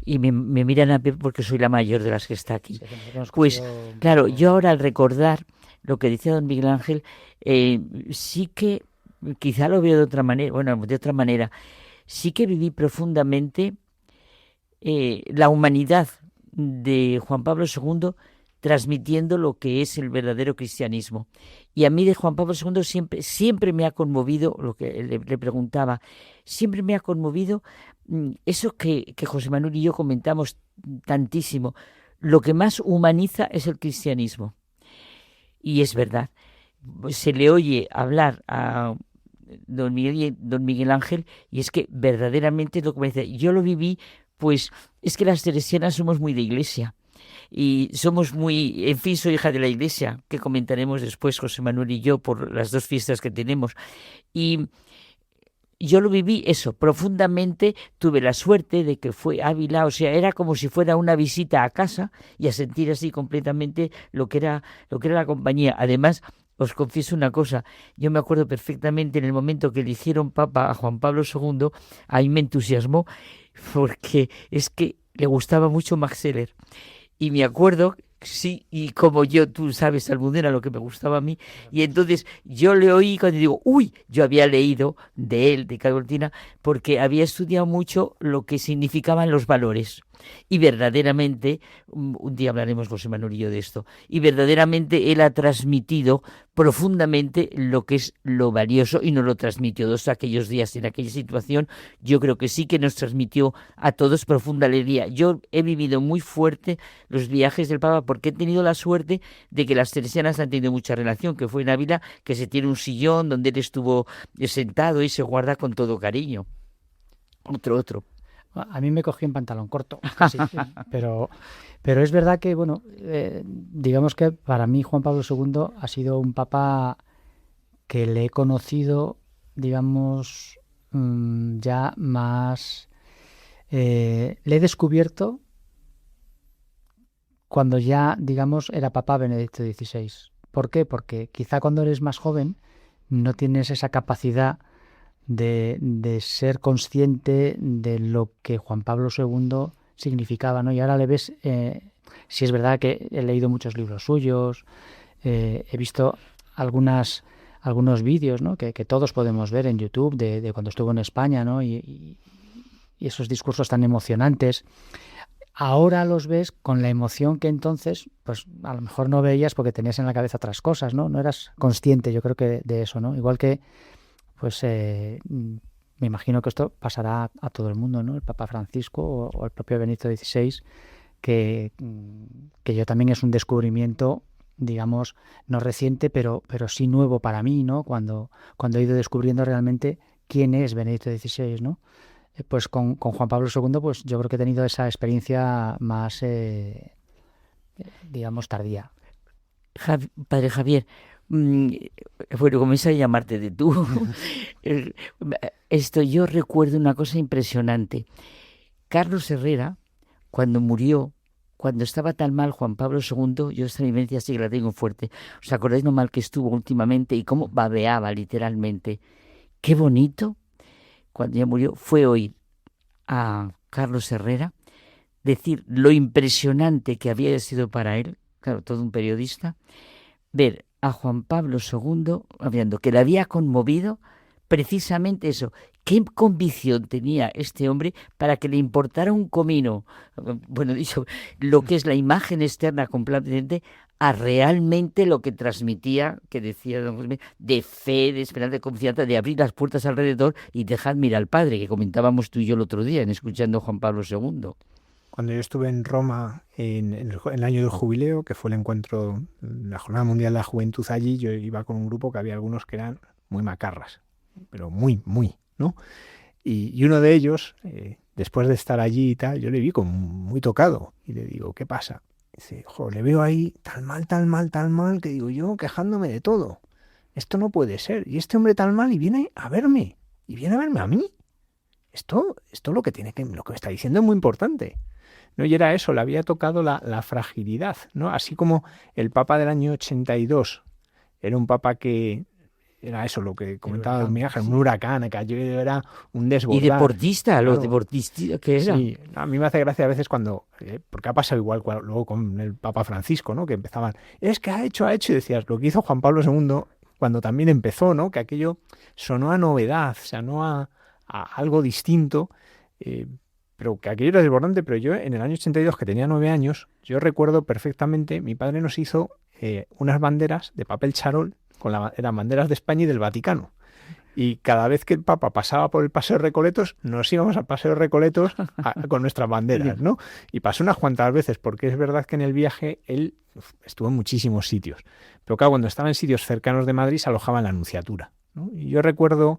Y me miran a mí porque soy la mayor de las que está aquí. Pues claro, yo ahora al recordar lo que dice don Miguel Ángel, sí que quizá lo veo de otra manera, sí que viví profundamente la humanidad de Juan Pablo II transmitiendo lo que es el verdadero cristianismo. Y a mí de Juan Pablo II siempre me ha conmovido, lo que le preguntaba, siempre me ha conmovido eso que José Manuel y yo comentamos tantísimo. Lo que más humaniza es el cristianismo. Y es verdad. Se le oye hablar a don Miguel Ángel y es que verdaderamente es lo que me dice. Yo lo viví, pues es que las teresianas somos muy de iglesia. Y somos muy, en fin, soy hija de la Iglesia, que comentaremos después José Manuel y yo por las dos fiestas que tenemos. Y yo lo viví eso, profundamente, tuve la suerte de que fue Ávila, o sea, era como si fuera una visita a casa y a sentir así completamente lo que era la compañía. Además, os confieso una cosa, yo me acuerdo perfectamente en el momento que eligieron Papa a Juan Pablo II, a mí me entusiasmó porque es que le gustaba mucho Max Scheler. Y me acuerdo, sí, y como tú sabes, Almudena, lo que me gustaba a mí, y entonces yo le oí cuando digo, yo había leído de él, de Carolina, porque había estudiado mucho lo que significaban los valores. Y verdaderamente, un día hablaremos José Manuel y yo de esto, y verdaderamente él ha transmitido profundamente lo que es lo valioso y nos lo transmitió todos aquellos días en aquella situación. Yo creo que sí que nos transmitió a todos profunda alegría. Yo he vivido muy fuerte los viajes del Papa porque he tenido la suerte de que las teresianas han tenido mucha relación, que fue en Ávila, que se tiene un sillón donde él estuvo sentado y se guarda con todo cariño. Otro. A mí me cogió en pantalón corto, casi, pero es verdad que, digamos que para mí Juan Pablo II ha sido un papa que le he conocido, digamos, ya más... le he descubierto cuando ya, digamos, era Papa Benedicto XVI. ¿Por qué? Porque quizá cuando eres más joven no tienes esa capacidad de ser consciente de lo que Juan Pablo II significaba, ¿no? Y ahora le ves, si es verdad que he leído muchos libros suyos, he visto algunos vídeos, ¿no? que todos podemos ver en YouTube de cuando estuvo en España, ¿no? y esos discursos tan emocionantes. Ahora los ves con la emoción que entonces, pues a lo mejor no veías porque tenías en la cabeza otras cosas, ¿no? No eras consciente, yo creo que de eso, ¿no? Igual que pues me imagino que esto pasará a todo el mundo, ¿no? El Papa Francisco o el propio Benedicto XVI, que yo también es un descubrimiento, digamos, no reciente, pero sí nuevo para mí, ¿no? Cuando he ido descubriendo realmente quién es Benedicto XVI, ¿no? Pues con Juan Pablo II, pues yo creo que he tenido esa experiencia más, digamos, tardía. Padre Javier, bueno, comienzo a llamarte de tú. Yo recuerdo una cosa impresionante. Carlos Herrera, cuando murió, cuando estaba tan mal Juan Pablo II, yo esta vivencia sí que la tengo fuerte. ¿Os acordáis lo mal que estuvo últimamente y cómo babeaba literalmente? Qué bonito, cuando ya murió, fue oír a Carlos Herrera decir lo impresionante que había sido para él, claro, todo un periodista, ver a Juan Pablo II hablando, que le había conmovido precisamente eso. ¿Qué convicción tenía este hombre para que le importara un comino? Bueno, dicho, lo que es la imagen externa completamente a realmente lo que transmitía, que decía don José, de fe, de esperanza, de confianza, de abrir las puertas alrededor y dejar mirar al Padre, que comentábamos tú y yo el otro día en escuchando a Juan Pablo II. Cuando yo estuve en Roma en el año del jubileo, que fue el encuentro, la Jornada Mundial de la Juventud allí, yo iba con un grupo que había algunos que eran muy macarras, pero muy, ¿no? Y uno de ellos, después de estar allí y tal, yo le vi como muy tocado y le digo, ¿qué pasa? Dice, le veo ahí tan mal, que digo yo quejándome de todo. Esto no puede ser. Y este hombre tan mal y viene a verme a mí. Esto lo que me está diciendo es muy importante. ¿No? Y era eso, le había tocado la fragilidad, ¿no? Así como el Papa del año 82 era un Papa que era eso, lo que comentaba Miguel, un huracán, cayó, era un desbordar. Y deportista, claro. Los deportistas que era. Sí, a mí me hace gracia a veces cuando, porque ha pasado igual luego con el Papa Francisco, ¿no? Que empezaban, es que ha hecho, y decías, lo que hizo Juan Pablo II cuando también empezó, ¿no? Que aquello sonó a novedad, o sea, no a algo distinto, pero que aquello era desbordante. Pero yo en el año 82, que tenía 9 años, yo recuerdo perfectamente, mi padre nos hizo unas banderas de papel charol, eran banderas de España y del Vaticano. Y cada vez que el Papa pasaba por el Paseo de Recoletos, nos íbamos al Paseo de Recoletos con nuestras banderas, ¿no? Y pasó unas cuantas veces, porque es verdad que en el viaje él estuvo en muchísimos sitios. Pero claro, cuando estaba en sitios cercanos de Madrid se alojaba en la Anunciatura, ¿no? Y yo recuerdo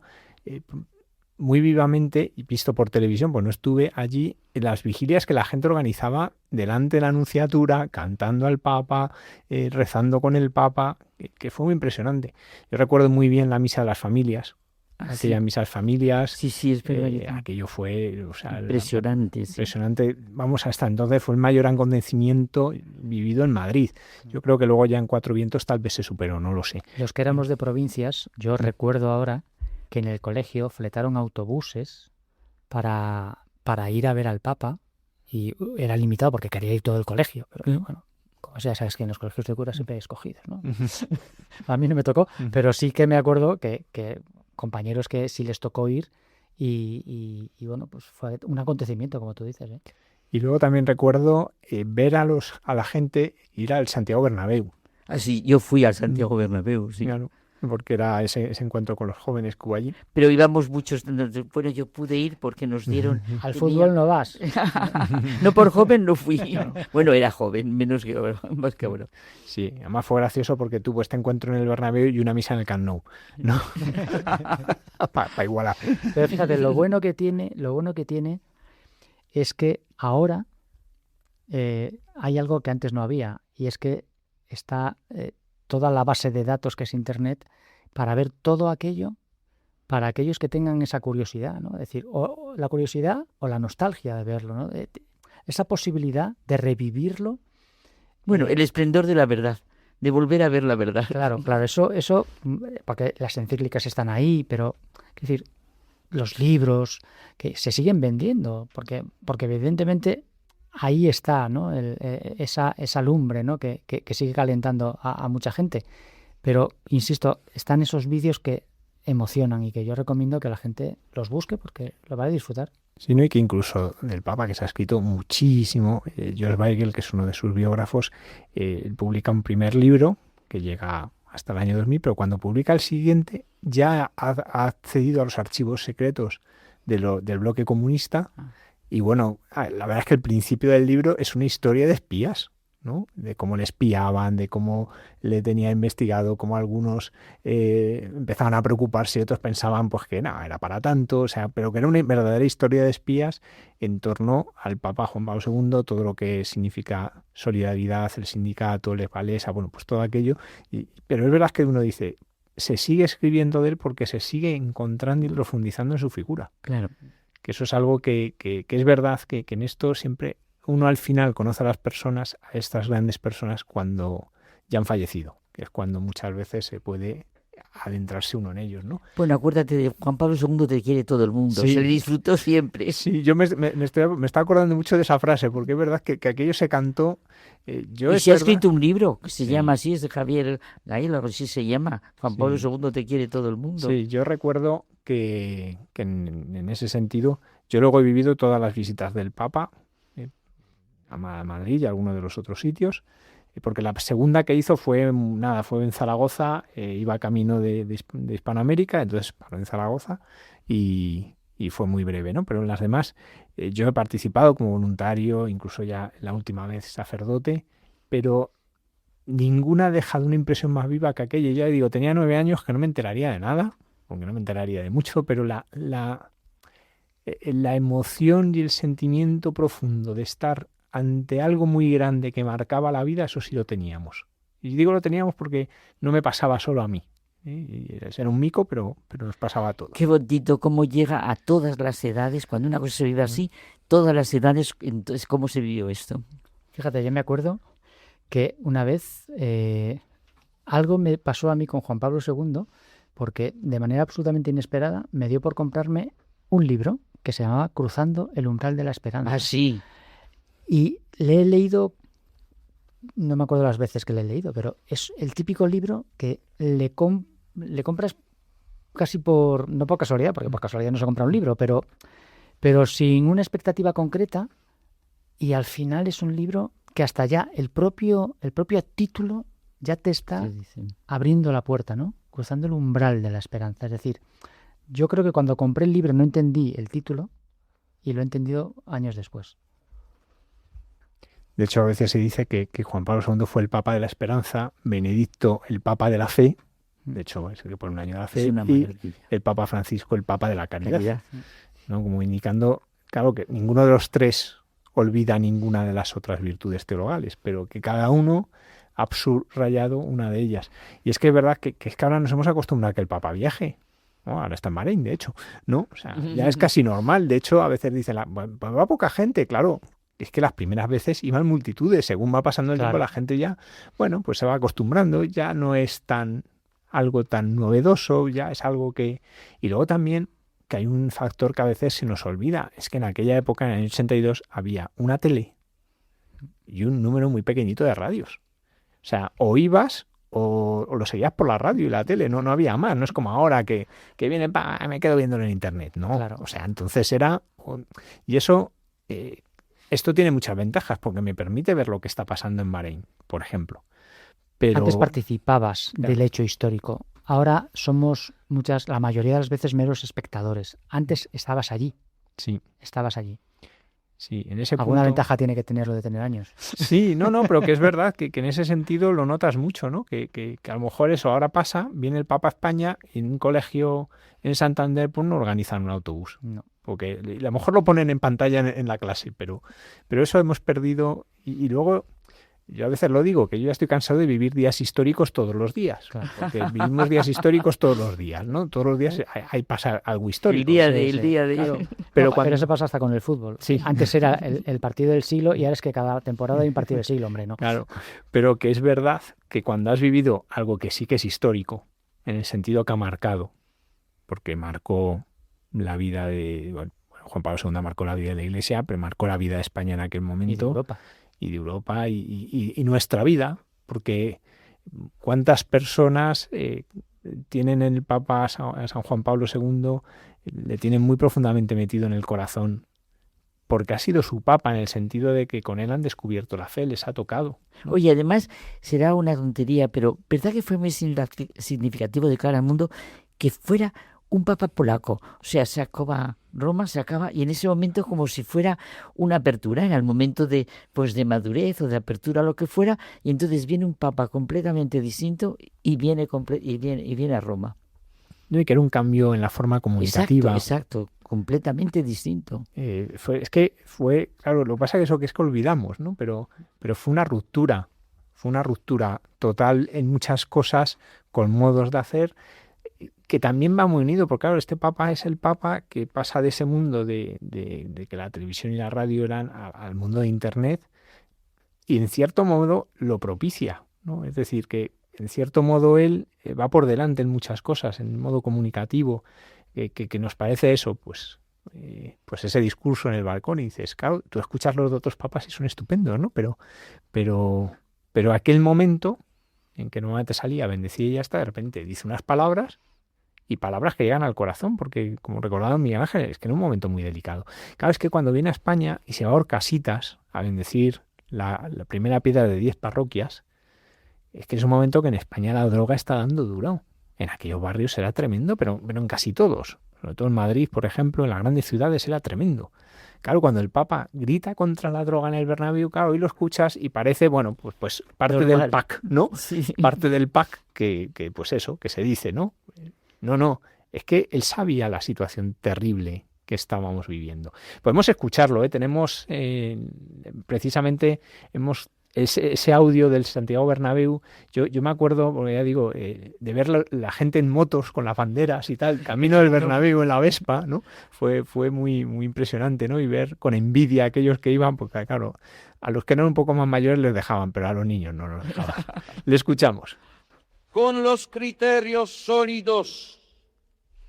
muy vivamente, y visto por televisión, pues no estuve allí, en las vigilias que la gente organizaba delante de la Anunciatura, cantando al Papa, rezando con el Papa, que fue muy impresionante. Yo recuerdo muy bien la misa de las familias, aquella misa de las familias. Sí, es verdad. Aquello fue, o sea, impresionante. Impresionante. Vamos, hasta entonces fue el mayor acontecimiento vivido en Madrid. Yo creo que luego ya en Cuatro Vientos tal vez se superó, no lo sé. Los que éramos de provincias, yo recuerdo ahora que en el colegio fletaron autobuses para ir a ver al Papa, y era limitado porque quería ir todo el colegio, pero bueno, como ya sabes que en los colegios de curas siempre hay escogidos, ¿no? A mí no me tocó, pero sí que me acuerdo que compañeros que sí les tocó ir y bueno, pues fue un acontecimiento, como tú dices, ¿eh? Y luego también recuerdo ver a la gente ir al Santiago Bernabéu. Ah, sí, yo fui al Santiago Bernabéu, sí. Claro, porque era ese encuentro con los jóvenes que hubo allí. Pero íbamos muchos, bueno, yo pude ir porque nos dieron... Al fútbol no vas. No, por joven no fui. Bueno, era joven, menos que ahora, más que ahora. Sí, además fue gracioso porque tuvo este encuentro en el Bernabéu y una misa en el Camp Nou, ¿no? Para igualar. Pero fíjate, lo bueno que tiene es que ahora hay algo que antes no había, y es que está toda la base de datos que es Internet para ver todo aquello, para aquellos que tengan esa curiosidad, ¿no? Es decir, o la curiosidad o la nostalgia de verlo, ¿no? Esa posibilidad de revivirlo. Bueno, el esplendor de la verdad, de volver a ver la verdad. Claro, eso, porque las encíclicas están ahí, pero, es decir, los libros que se siguen vendiendo, porque evidentemente ahí está, ¿no? Esa lumbre, ¿no? que sigue calentando a mucha gente. Pero, insisto, están esos vídeos que emocionan y que yo recomiendo que la gente los busque porque lo va a disfrutar. Sí, ¿no? Y que incluso del Papa, que se ha escrito muchísimo, George Weigel, que es uno de sus biógrafos, publica un primer libro que llega hasta el año 2000, pero cuando publica el siguiente ya ha accedido a los archivos secretos del bloque comunista. Y bueno, la verdad es que el principio del libro es una historia de espías, ¿no? De cómo le espiaban, de cómo le tenía investigado, cómo algunos empezaban a preocuparse y otros pensaban pues que no, era para tanto, o sea, pero que era una verdadera historia de espías en torno al Papa Juan Pablo II, todo lo que significa solidaridad, el sindicato, les valesa, bueno, pues todo aquello. Pero es verdad que uno dice, se sigue escribiendo de él porque se sigue encontrando y profundizando en su figura. Claro. Que eso es algo que es verdad que en esto siempre uno al final conoce a las personas, a estas grandes personas, cuando ya han fallecido, que es cuando muchas veces se puede adentrarse uno en ellos, ¿no? Bueno, acuérdate de Juan Pablo II, te quiere todo el mundo, Sí. se le disfrutó siempre. Sí, yo me está acordando mucho de esa frase, porque es verdad que aquello se cantó. Y se ha escrito un libro que se Sí. llama así, es de Javier Gael, algo así se llama. Juan Pablo Sí. II te quiere todo el mundo. Sí, yo recuerdo que en ese sentido, yo luego he vivido todas las visitas del Papa a Madrid y a algunos de los otros sitios, porque la segunda que hizo fue en Zaragoza, iba camino de Hispanoamérica, entonces paró en Zaragoza y fue muy breve, ¿no? Pero en las demás yo he participado como voluntario, incluso ya la última vez sacerdote, pero ninguna ha dejado una impresión más viva que aquella. Ya digo, tenía 9 años que no me enteraría de nada, aunque no me enteraría de mucho, pero la emoción y el sentimiento profundo de estar ante algo muy grande que marcaba la vida, eso sí lo teníamos. Y digo lo teníamos porque no me pasaba solo a mí. Era un mico, pero nos pasaba a todos. Qué bonito cómo llega a todas las edades, cuando una cosa se vive así, todas las edades, entonces cómo se vivió esto. Fíjate, yo me acuerdo que una vez algo me pasó a mí con Juan Pablo II, porque de manera absolutamente inesperada me dio por comprarme un libro que se llamaba Cruzando el umbral de la esperanza. Ah, sí. Y le he leído, no me acuerdo las veces que le he leído, pero es el típico libro que le compras casi no por casualidad, porque por casualidad no se compra un libro, pero sin una expectativa concreta, y al final es un libro que hasta ya el propio título ya te está abriendo la puerta, ¿no? Cruzando el umbral de la esperanza. Es decir, yo creo que cuando compré el libro no entendí el título y lo he entendido años después. De hecho, a veces se dice que Juan Pablo II fue el Papa de la Esperanza, Benedicto el Papa de la Fe, de hecho es el que pone un año de la fe, Es una y maravilla. el Papa Francisco el Papa de la Caridad, Caridad. ¿no? Como indicando, claro, que ninguno de los tres olvida ninguna de las otras virtudes teologales, pero que cada uno ha subrayado una de ellas. Y es que es verdad que es que ahora nos hemos acostumbrado a que el Papa viaje. ¿No? Ahora está en Bahrein, de hecho, ¿no? O sea, ya es casi normal. De hecho, a veces dicen, va poca gente, claro. Es que las primeras veces iban multitudes. Según va pasando el tiempo, la gente ya, bueno, pues se va acostumbrando. Ya no es algo tan novedoso, ya es algo que... Y luego también que hay un factor que a veces se nos olvida. Es que en aquella época, en el año 82, había una tele y un número muy pequeñito de radios. O sea, o ibas o lo seguías por la radio y la tele, no había más. No es como ahora que viene, me quedo viéndolo en internet, ¿no? Claro. O sea, entonces era... Y eso... esto tiene muchas ventajas porque me permite ver lo que está pasando en Bahrein, por ejemplo. Pero... Antes participabas del hecho histórico. Ahora somos la mayoría de las veces meros espectadores. Antes estabas allí. Sí. Estabas allí. Sí, en ese Alguna punto... ventaja tiene que tener lo de tener años. Sí, no, pero que es verdad que en ese sentido lo notas mucho, ¿no? Que a lo mejor eso ahora pasa, viene el Papa a España y en un colegio en Santander pues no organizan un autobús. No. Porque a lo mejor lo ponen en pantalla en la clase, pero eso hemos perdido. Y luego, yo a veces lo digo, que yo ya estoy cansado de vivir días históricos todos los días. Claro. Porque vivimos días históricos todos los días, ¿no? Todos los días hay pasa algo histórico. El día de... Claro. Pero Pero eso pasa hasta con el fútbol. Sí. Antes era el partido del siglo y ahora es que cada temporada hay un partido del siglo, hombre, ¿no? Claro, pero que es verdad que cuando has vivido algo que sí que es histórico, en el sentido que ha marcado, porque marcó la vida de... Bueno, Juan Pablo II marcó la vida de la Iglesia, pero marcó la vida de España en aquel momento. Y de Europa. Y de Europa y nuestra vida, porque cuántas personas tienen el Papa a San Juan Pablo II, le tienen muy profundamente metido en el corazón, porque ha sido su Papa en el sentido de que con él han descubierto la fe, les ha tocado. Oye, además, será una tontería, pero ¿verdad que fue muy significativo de cara al mundo que fuera un papa polaco? O sea, se acaba Roma, se acaba, y en ese momento como si fuera una apertura, era el momento de madurez o de apertura o lo que fuera, y entonces viene un papa completamente distinto y viene a Roma. No, y que era un cambio en la forma comunicativa. Exacto, completamente distinto. Claro, lo que pasa es que es que olvidamos, ¿no? Pero fue una ruptura total en muchas cosas, con modos de hacer, que también va muy unido, porque claro, este papa es el papa que pasa de ese mundo de que la televisión y la radio eran al mundo de Internet, y en cierto modo lo propicia, ¿no? Es decir, que en cierto modo él va por delante en muchas cosas, en modo comunicativo, que nos parece eso, pues ese discurso en el balcón, y dices, claro, tú escuchas los de otros papas y son estupendos, ¿no? Pero aquel momento en que normalmente salía, bendecía y ya está, de repente dice unas palabras, y palabras que llegan al corazón, porque como recordaba Miguel Ángel, es que en un momento muy delicado. Claro, es que cuando viene a España y se va a Horcasitas a bendecir la primera piedra de 10 parroquias, es que es un momento que en España la droga está dando duro. En aquellos barrios era tremendo, pero en casi todos. Sobre todo en Madrid, por ejemplo, en las grandes ciudades era tremendo. Claro, cuando el Papa grita contra la droga en el Bernabéu, claro, hoy lo escuchas y parece, bueno, pues parte Normal. del pack, ¿no? Sí. Parte del pack que pues eso, que se dice, ¿no? No, es que él sabía la situación terrible que estábamos viviendo. Podemos escucharlo, ¿eh? Tenemos, precisamente, ese audio del Santiago Bernabéu. Yo me acuerdo, porque ya digo, de ver la gente en motos con las banderas y tal, camino del Bernabéu en la Vespa, ¿no? Fue muy, muy impresionante, ¿no? Y ver con envidia a aquellos que iban, porque claro, a los que eran un poco más mayores les dejaban, pero a los niños no los dejaban. Le escuchamos. Con los criterios sólidos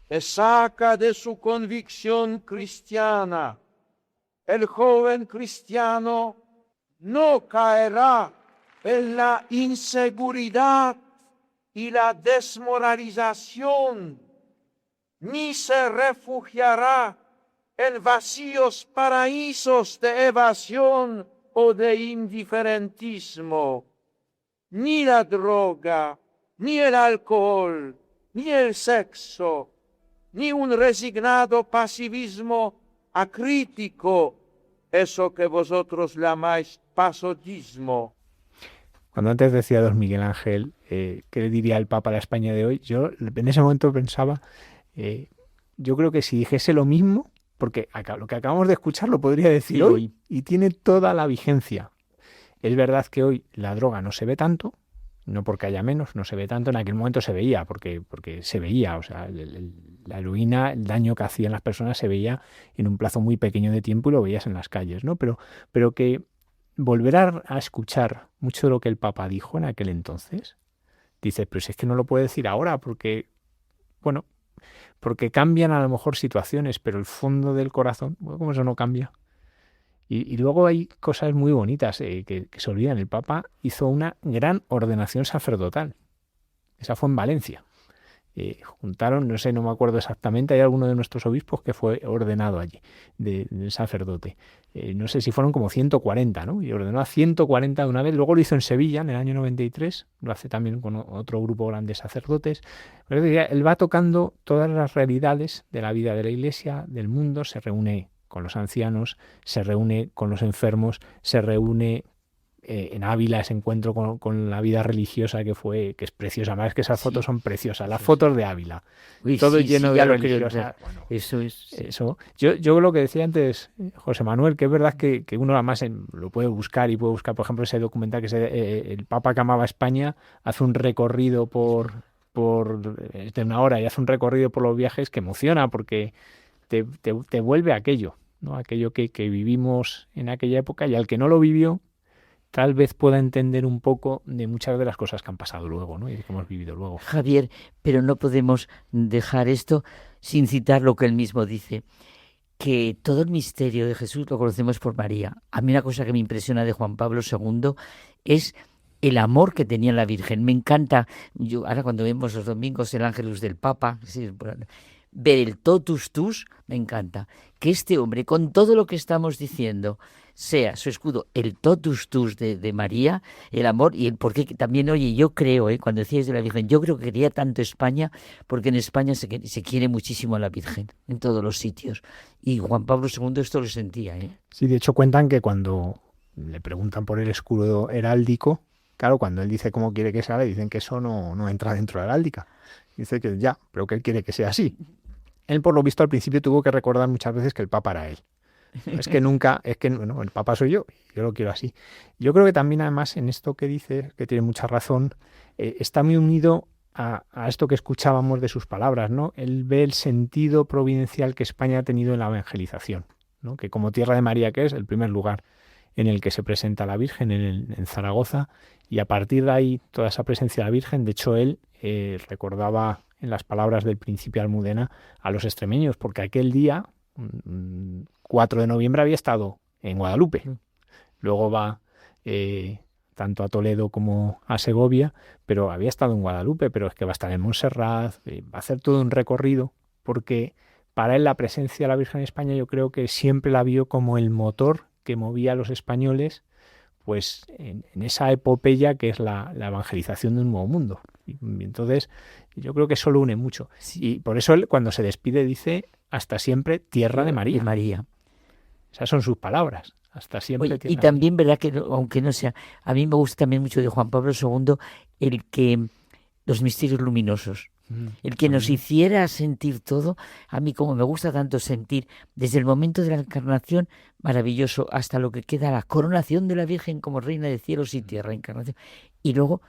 que saca de su convicción cristiana, el joven cristiano no caerá en la inseguridad y la desmoralización, ni se refugiará en vacíos paraísos de evasión o de indiferentismo. Ni la droga, ni el alcohol, ni el sexo, ni un resignado pasivismo acrítico, eso que vosotros llamáis pasotismo. Cuando antes decía don Miguel Ángel, ¿qué le diría el Papa a la España de hoy? Yo en ese momento pensaba, yo creo que si dijese lo mismo, porque lo que acabamos de escuchar lo podría decir Sí, hoy, y tiene toda la vigencia. Es verdad que hoy la droga no se ve tanto, no porque haya menos, no se ve tanto, en aquel momento se veía, porque se veía, o sea, la heroína, el daño que hacían las personas se veía en un plazo muy pequeño de tiempo y lo veías en las calles, ¿no? Pero que volver a escuchar mucho de lo que el Papa dijo en aquel entonces, dices, pero si es que no lo puede decir ahora, porque, bueno, porque cambian a lo mejor situaciones, pero el fondo del corazón, bueno, como eso no cambia. Y luego hay cosas muy bonitas que se olvidan. El Papa hizo una gran ordenación sacerdotal. Esa fue en Valencia. Juntaron, no sé, no me acuerdo exactamente, hay alguno de nuestros obispos que fue ordenado allí, de sacerdote. No sé si fueron como 140, ¿no? Y ordenó a 140 de una vez. Luego lo hizo en Sevilla en el año 93, lo hace también con otro grupo grande de sacerdotes. Pero él va tocando todas las realidades de la vida de la Iglesia, del mundo, se reúne con los ancianos, se reúne con los enfermos, se reúne en Ávila, ese encuentro con la vida religiosa que es preciosa. Más que esas fotos son preciosas, las fotos de Ávila. Uy, Todo sí, lleno sí, de ya lo creo, religiosa. claro. Eso es. Eso. Yo lo que decía antes, José Manuel, que es verdad que uno además lo puede buscar y puede buscar, por ejemplo, ese documental que el Papa que amaba España hace un recorrido de una hora y hace un recorrido por los viajes que emociona porque te vuelve a aquello, ¿no? Aquello que vivimos en aquella época, y al que no lo vivió tal vez pueda entender un poco de muchas de las cosas que han pasado luego, ¿no? Y que hemos vivido luego. Javier, pero no podemos dejar esto sin citar lo que él mismo dice, que todo el misterio de Jesús lo conocemos por María. A mí una cosa que me impresiona de Juan Pablo II es el amor que tenía la Virgen. Me encanta, yo ahora cuando vemos los domingos el Ángelus del Papa, ver el totus tus, me encanta. Que este hombre, con todo lo que estamos diciendo, sea su escudo el totus tus de María, el amor y el porqué. También, oye, yo creo, cuando decías de la Virgen, yo creo que quería tanto España, porque en España se quiere muchísimo a la Virgen, en todos los sitios. Y Juan Pablo II esto lo sentía, Sí, de hecho cuentan que cuando le preguntan por el escudo heráldico, claro, cuando él dice cómo quiere que sea, le dicen que eso no entra dentro de la heráldica. Dice que ya, pero que él quiere que sea así. Él, por lo visto, al principio tuvo que recordar muchas veces que el Papa era él. Bueno, el Papa soy yo lo quiero así. Yo creo que también, además, en esto que dice, que tiene mucha razón, está muy unido a esto que escuchábamos de sus palabras, ¿no? Él ve el sentido providencial que España ha tenido en la evangelización, ¿no? Que como tierra de María, que es el primer lugar en el que se presenta la Virgen, en Zaragoza, y a partir de ahí toda esa presencia de la Virgen, de hecho él recordaba en las palabras del príncipe Almudena a los extremeños, porque aquel día, 4 de noviembre, había estado en Guadalupe. Luego va tanto a Toledo como a Segovia, pero había estado en Guadalupe, pero es que va a estar en Montserrat, va a hacer todo un recorrido, porque para él la presencia de la Virgen en España yo creo que siempre la vio como el motor que movía a los españoles pues en esa epopeya que es la evangelización de un nuevo mundo. Y entonces yo creo que eso lo une mucho. Sí. Y por eso él cuando se despide dice hasta siempre tierra de María. De María. Esas son sus palabras. Hasta siempre. Oye, y también, verdad que aunque no sea, a mí me gusta también mucho de Juan Pablo II el que los misterios luminosos, el que nos hiciera sentir todo. A mí como me gusta tanto sentir desde el momento de la encarnación, maravilloso, hasta lo que queda la coronación de la Virgen como reina de cielos y tierra, encarnación. Y luego,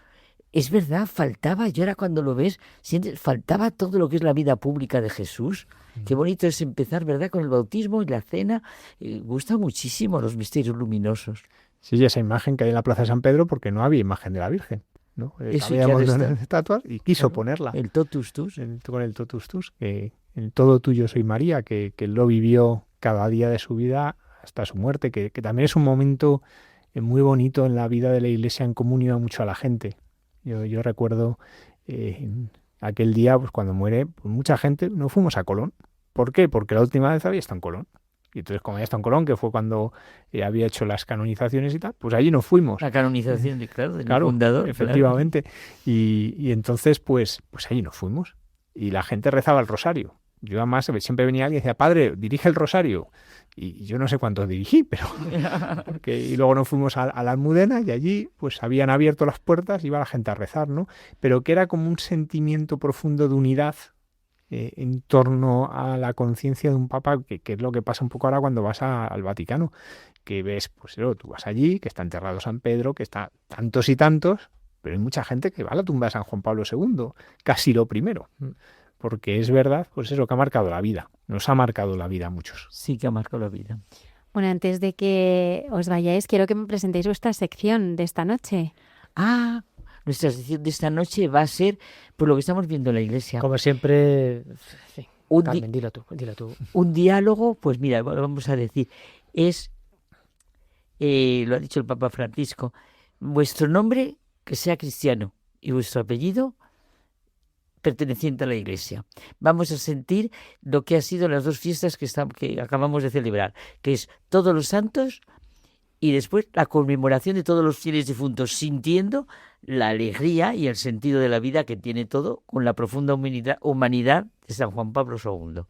es verdad, faltaba, y ahora cuando lo ves, sientes, faltaba todo lo que es la vida pública de Jesús. Qué bonito es empezar, ¿verdad?, con el bautismo y la cena. Gusta muchísimo los misterios luminosos. Sí, esa imagen que hay en la Plaza de San Pedro, porque no había imagen de la Virgen, ¿no? Habíamos estatuas y quiso ponerla. El totus tus. Con el totus tus, que el todo tuyo soy María, que lo vivió cada día de su vida hasta su muerte, que también es un momento muy bonito en la vida de la Iglesia en común, iba mucho a la gente. Yo recuerdo aquel día, pues cuando muere, pues mucha gente no fuimos a Colón. ¿Por qué? Porque la última vez había estado en Colón. Y entonces, como había estado en Colón, que fue cuando había hecho las canonizaciones y tal, pues allí no fuimos. La canonización, del fundador. Efectivamente. Claro. Y entonces, pues allí no fuimos. Y la gente rezaba el rosario. Yo además siempre venía alguien y decía, padre, dirige el rosario. Y yo no sé cuántos dirigí, pero... y luego nos fuimos a la Almudena y allí pues habían abierto las puertas y iba la gente a rezar, ¿no? Pero que era como un sentimiento profundo de unidad en torno a la conciencia de un papa, que es lo que pasa un poco ahora cuando vas al Vaticano, que ves, pues tú vas allí, que está enterrado San Pedro, que está tantos y tantos, pero hay mucha gente que va a la tumba de San Juan Pablo II, casi lo primero. Porque es verdad, pues eso que ha marcado la vida. Nos ha marcado la vida a muchos. Sí que ha marcado la vida. Bueno, antes de que os vayáis, quiero que me presentéis vuestra sección de esta noche. Nuestra sección de esta noche va a ser por lo que estamos viendo en la Iglesia. Como siempre, sí. Carmen, dilo tú. Un diálogo, pues mira, vamos a decir, es, lo ha dicho el Papa Francisco, vuestro nombre que sea cristiano y vuestro apellido perteneciente a la Iglesia. Vamos a sentir lo que ha sido las dos fiestas que acabamos de celebrar, que es Todos los Santos y después la conmemoración de todos los fieles difuntos, sintiendo la alegría y el sentido de la vida que tiene todo con la profunda humanidad de San Juan Pablo II.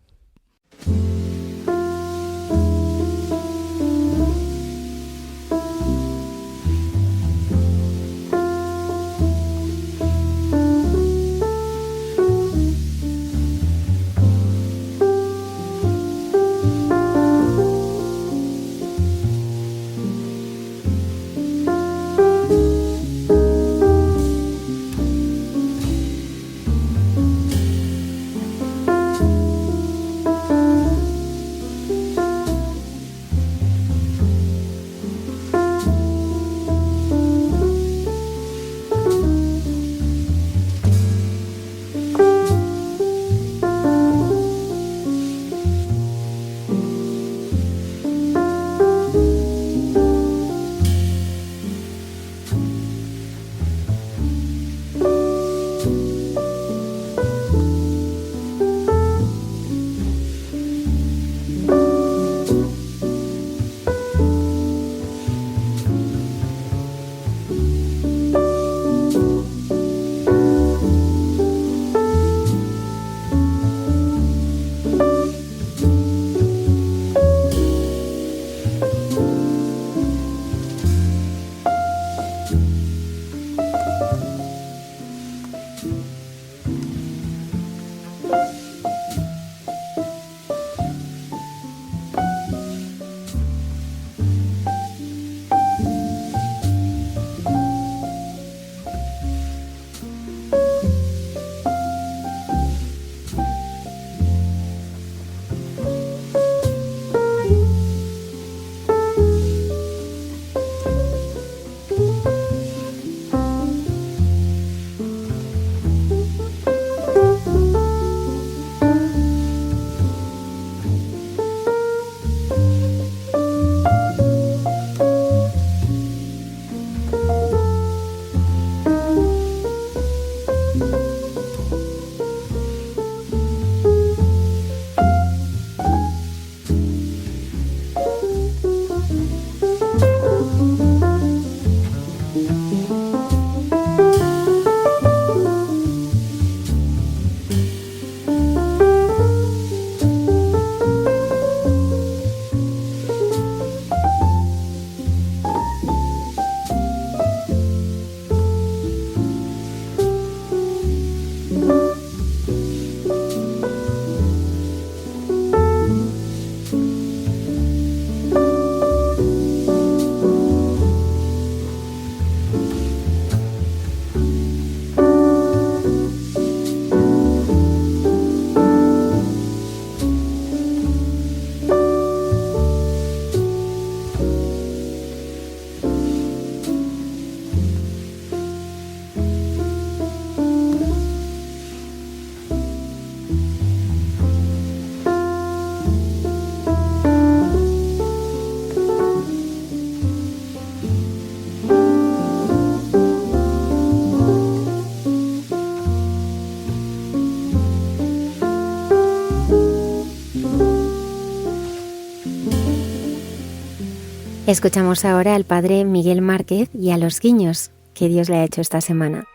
Escuchamos ahora al padre Miguel Márquez y a los guiños que Dios le ha hecho esta semana.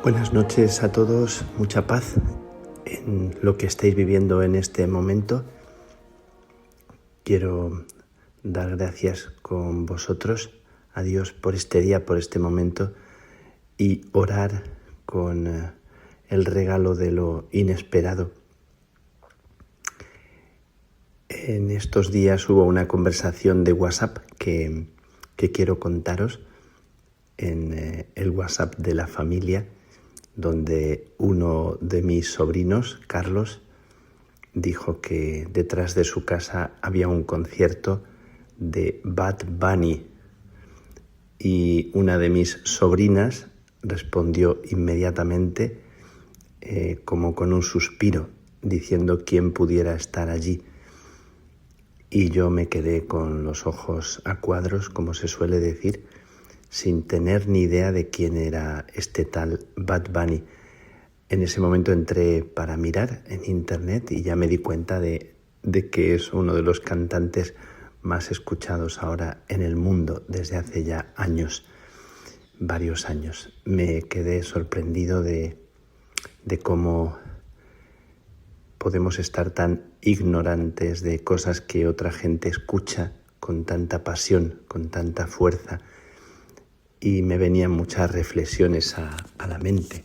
Buenas noches a todos, mucha paz en lo que estáis viviendo en este momento. Quiero dar gracias con vosotros a Dios por este día, por este momento, y orar con el regalo de lo inesperado. En estos días hubo una conversación de WhatsApp que quiero contaros, en el WhatsApp de la familia, donde uno de mis sobrinos, Carlos, dijo que detrás de su casa había un concierto de Bad Bunny, y una de mis sobrinas respondió inmediatamente como con un suspiro, diciendo quién pudiera estar allí. Y yo me quedé con los ojos a cuadros, como se suele decir, sin tener ni idea de quién era este tal Bad Bunny. En ese momento entré para mirar en internet y ya me di cuenta de que es uno de los cantantes más escuchados ahora en el mundo desde hace ya años, varios años. Me quedé sorprendido de cómo podemos estar tan ignorantes de cosas que otra gente escucha con tanta pasión, con tanta fuerza. Y me venían muchas reflexiones a la mente.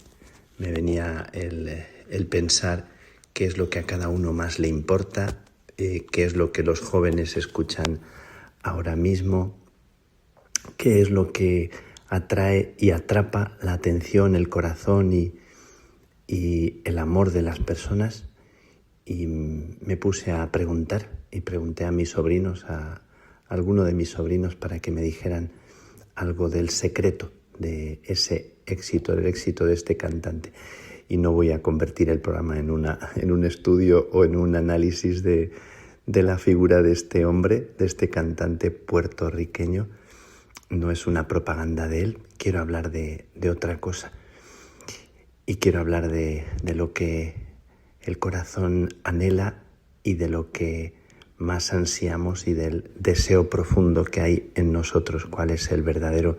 Me venía el pensar qué es lo que a cada uno más le importa, qué es lo que los jóvenes escuchan ahora mismo, qué es lo que atrae y atrapa la atención, el corazón y el amor de las personas. Y me puse a preguntar y pregunté a mis sobrinos, a alguno de mis sobrinos, para que me dijeran algo del secreto de ese éxito, del éxito de este cantante. Y no voy a convertir el programa en un estudio o en un análisis de la figura de este hombre, de este cantante puertorriqueño. No es una propaganda de él, quiero hablar de otra cosa. Y quiero hablar de lo que el corazón anhela y de lo que más ansiamos y del deseo profundo que hay en nosotros. ¿Cuál es el verdadero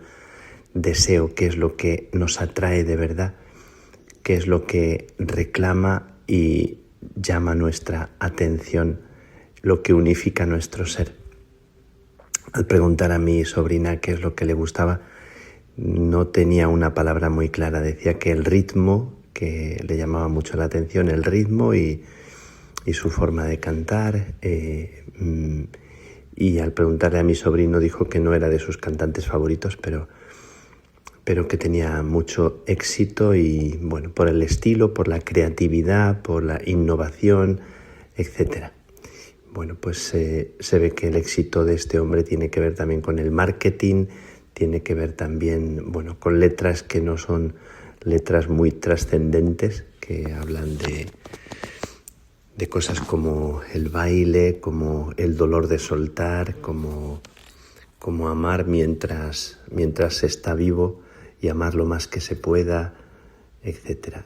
deseo? ¿Qué es lo que nos atrae de verdad? ¿Qué es lo que reclama y llama nuestra atención? Lo que unifica nuestro ser. Al preguntar a mi sobrina qué es lo que le gustaba, no tenía una palabra muy clara. Decía que el ritmo, que le llamaba mucho la atención, el ritmo y su forma de cantar, y al preguntarle a mi sobrino dijo que no era de sus cantantes favoritos, pero que tenía mucho éxito y bueno, por el estilo, por la creatividad, por la innovación, etc. Bueno, pues se ve que el éxito de este hombre tiene que ver también con el marketing, tiene que ver también, bueno, con letras que no son letras muy trascendentes, que hablan de cosas como el baile, como el dolor de soltar, como amar mientras se está vivo y amar lo más que se pueda, etc.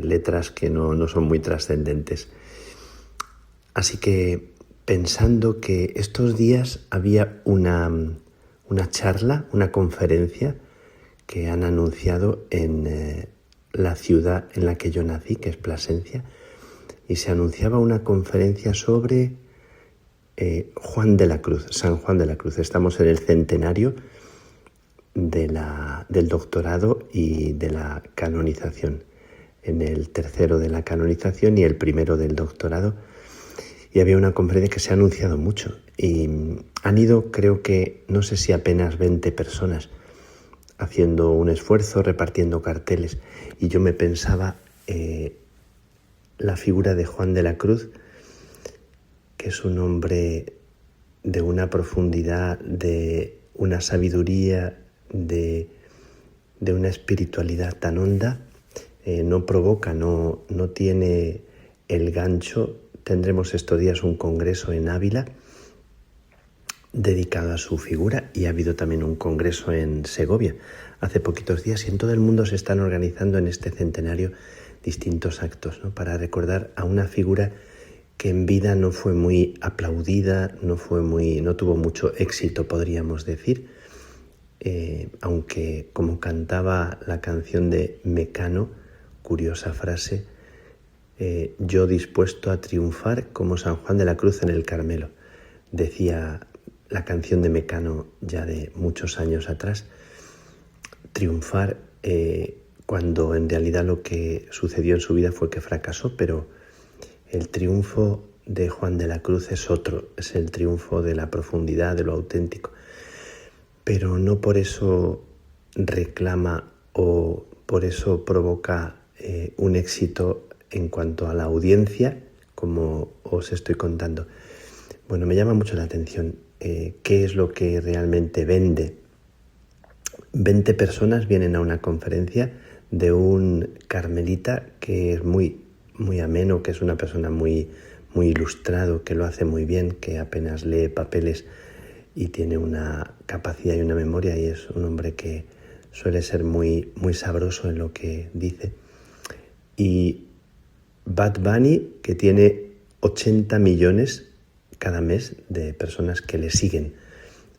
Letras que no son muy trascendentes. Así que pensando que estos días había una charla, una conferencia que han anunciado en la ciudad en la que yo nací, que es Plasencia, y se anunciaba una conferencia sobre Juan de la Cruz, San Juan de la Cruz. Estamos en el centenario del doctorado y de la canonización, en el tercero de la canonización y el primero del doctorado. y había una conferencia que se ha anunciado mucho y han ido, creo que, no sé si apenas 20 personas haciendo un esfuerzo, repartiendo carteles, y yo me pensaba la figura de Juan de la Cruz, que es un hombre de una profundidad, de una sabiduría, de una espiritualidad tan honda, no provoca, no tiene el gancho. Tendremos estos días un congreso en Ávila dedicado a su figura, y ha habido también un congreso en Segovia hace poquitos días, y en todo el mundo se están organizando en este centenario distintos actos, ¿no?, para recordar a una figura que en vida no fue muy aplaudida, no tuvo mucho éxito, podríamos decir, aunque, como cantaba la canción de Mecano, curiosa frase, yo dispuesto a triunfar como San Juan de la Cruz en el Carmelo, decía la canción de Mecano ya de muchos años atrás. Triunfar cuando en realidad lo que sucedió en su vida fue que fracasó, pero el triunfo de Juan de la Cruz es otro, es el triunfo de la profundidad, de lo auténtico, pero no por eso reclama o por eso provoca un éxito en cuanto a la audiencia, como os estoy contando. Bueno, me llama mucho la atención qué es lo que realmente vende. 20 personas vienen a una conferencia de un carmelita que es muy ameno, que es una persona muy ilustrado, que lo hace muy bien, que apenas lee papeles y tiene una capacidad y una memoria, y es un hombre que suele ser muy sabroso en lo que dice. Y Bad Bunny, que tiene 80 millones cada mes de personas que le siguen.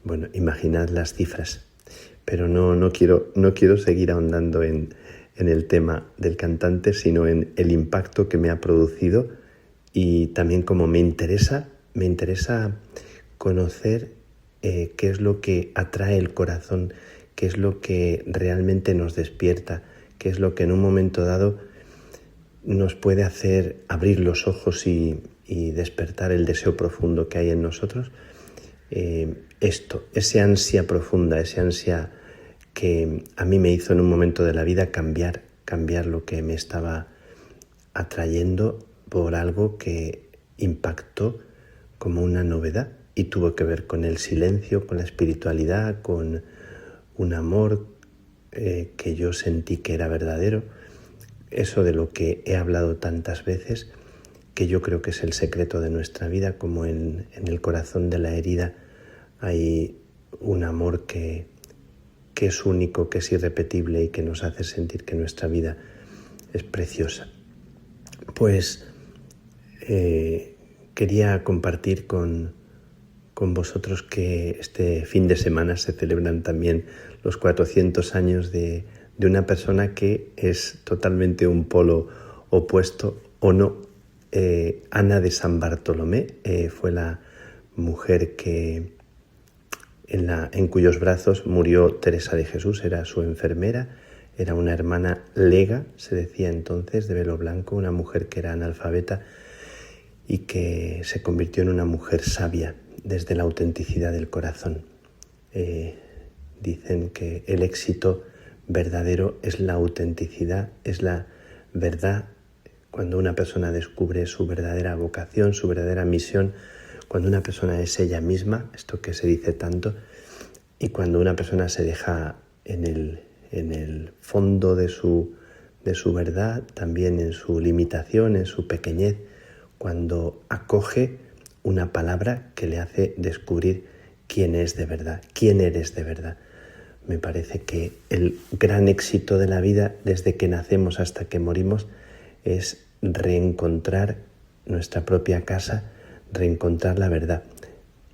Bueno, imaginad las cifras. Pero no quiero seguir ahondando en el tema del cantante, sino en el impacto que me ha producido, y también como me interesa conocer qué es lo que atrae el corazón, qué es lo que realmente nos despierta, qué es lo que en un momento dado nos puede hacer abrir los ojos y despertar el deseo profundo que hay en nosotros. Esa ansia profunda, esa ansia que a mí me hizo en un momento de la vida cambiar lo que me estaba atrayendo por algo que impactó como una novedad, y tuvo que ver con el silencio, con la espiritualidad, con un amor que yo sentí que era verdadero. Eso de lo que he hablado tantas veces, que yo creo que es el secreto de nuestra vida, como en el corazón de la herida hay un amor que es único, que es irrepetible y que nos hace sentir que nuestra vida es preciosa. Pues quería compartir con vosotros que este fin de semana se celebran también los 400 años de una persona que es totalmente un polo opuesto, o no. Ana de San Bartolomé fue la mujer en cuyos brazos murió Teresa de Jesús. Era su enfermera, era una hermana lega, se decía entonces, de velo blanco, una mujer que era analfabeta y que se convirtió en una mujer sabia desde la autenticidad del corazón. Dicen que el éxito verdadero es la autenticidad, es la verdad. Cuando una persona descubre su verdadera vocación, su verdadera misión, cuando una persona es ella misma, esto que se dice tanto, y cuando una persona se deja en el fondo de su verdad, también en su limitación, en su pequeñez, cuando acoge una palabra que le hace descubrir quién es de verdad, quién eres de verdad. Me parece que el gran éxito de la vida, desde que nacemos hasta que morimos, es reencontrar nuestra propia casa, reencontrar la verdad.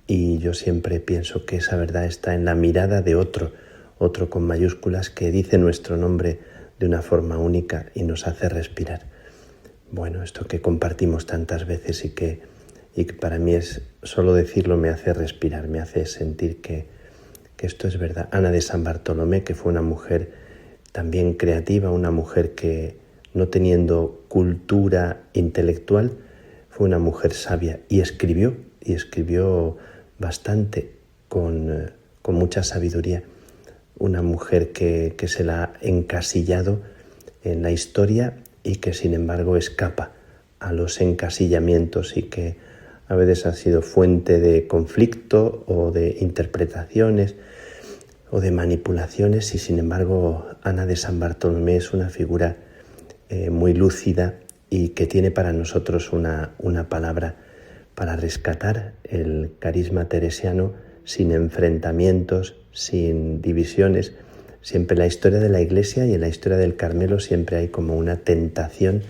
Y yo siempre pienso que esa verdad está en la mirada de otro con mayúsculas, que dice nuestro nombre de una forma única y nos hace respirar. Bueno, esto que compartimos tantas veces y que para mí es solo decirlo me hace respirar, me hace sentir que esto es verdad. Ana de San Bartolomé, que fue una mujer también creativa, una mujer que, no teniendo cultura intelectual, fue una mujer sabia y escribió bastante con mucha sabiduría. Una mujer que se la ha encasillado en la historia y que sin embargo escapa a los encasillamientos y que a veces ha sido fuente de conflicto o de interpretaciones o de manipulaciones, y sin embargo Ana de San Bartolomé es una figura muy lúcida y que tiene para nosotros una palabra para rescatar el carisma teresiano sin enfrentamientos, sin divisiones. Siempre en la historia de la Iglesia y en la historia del Carmelo siempre hay como una tentación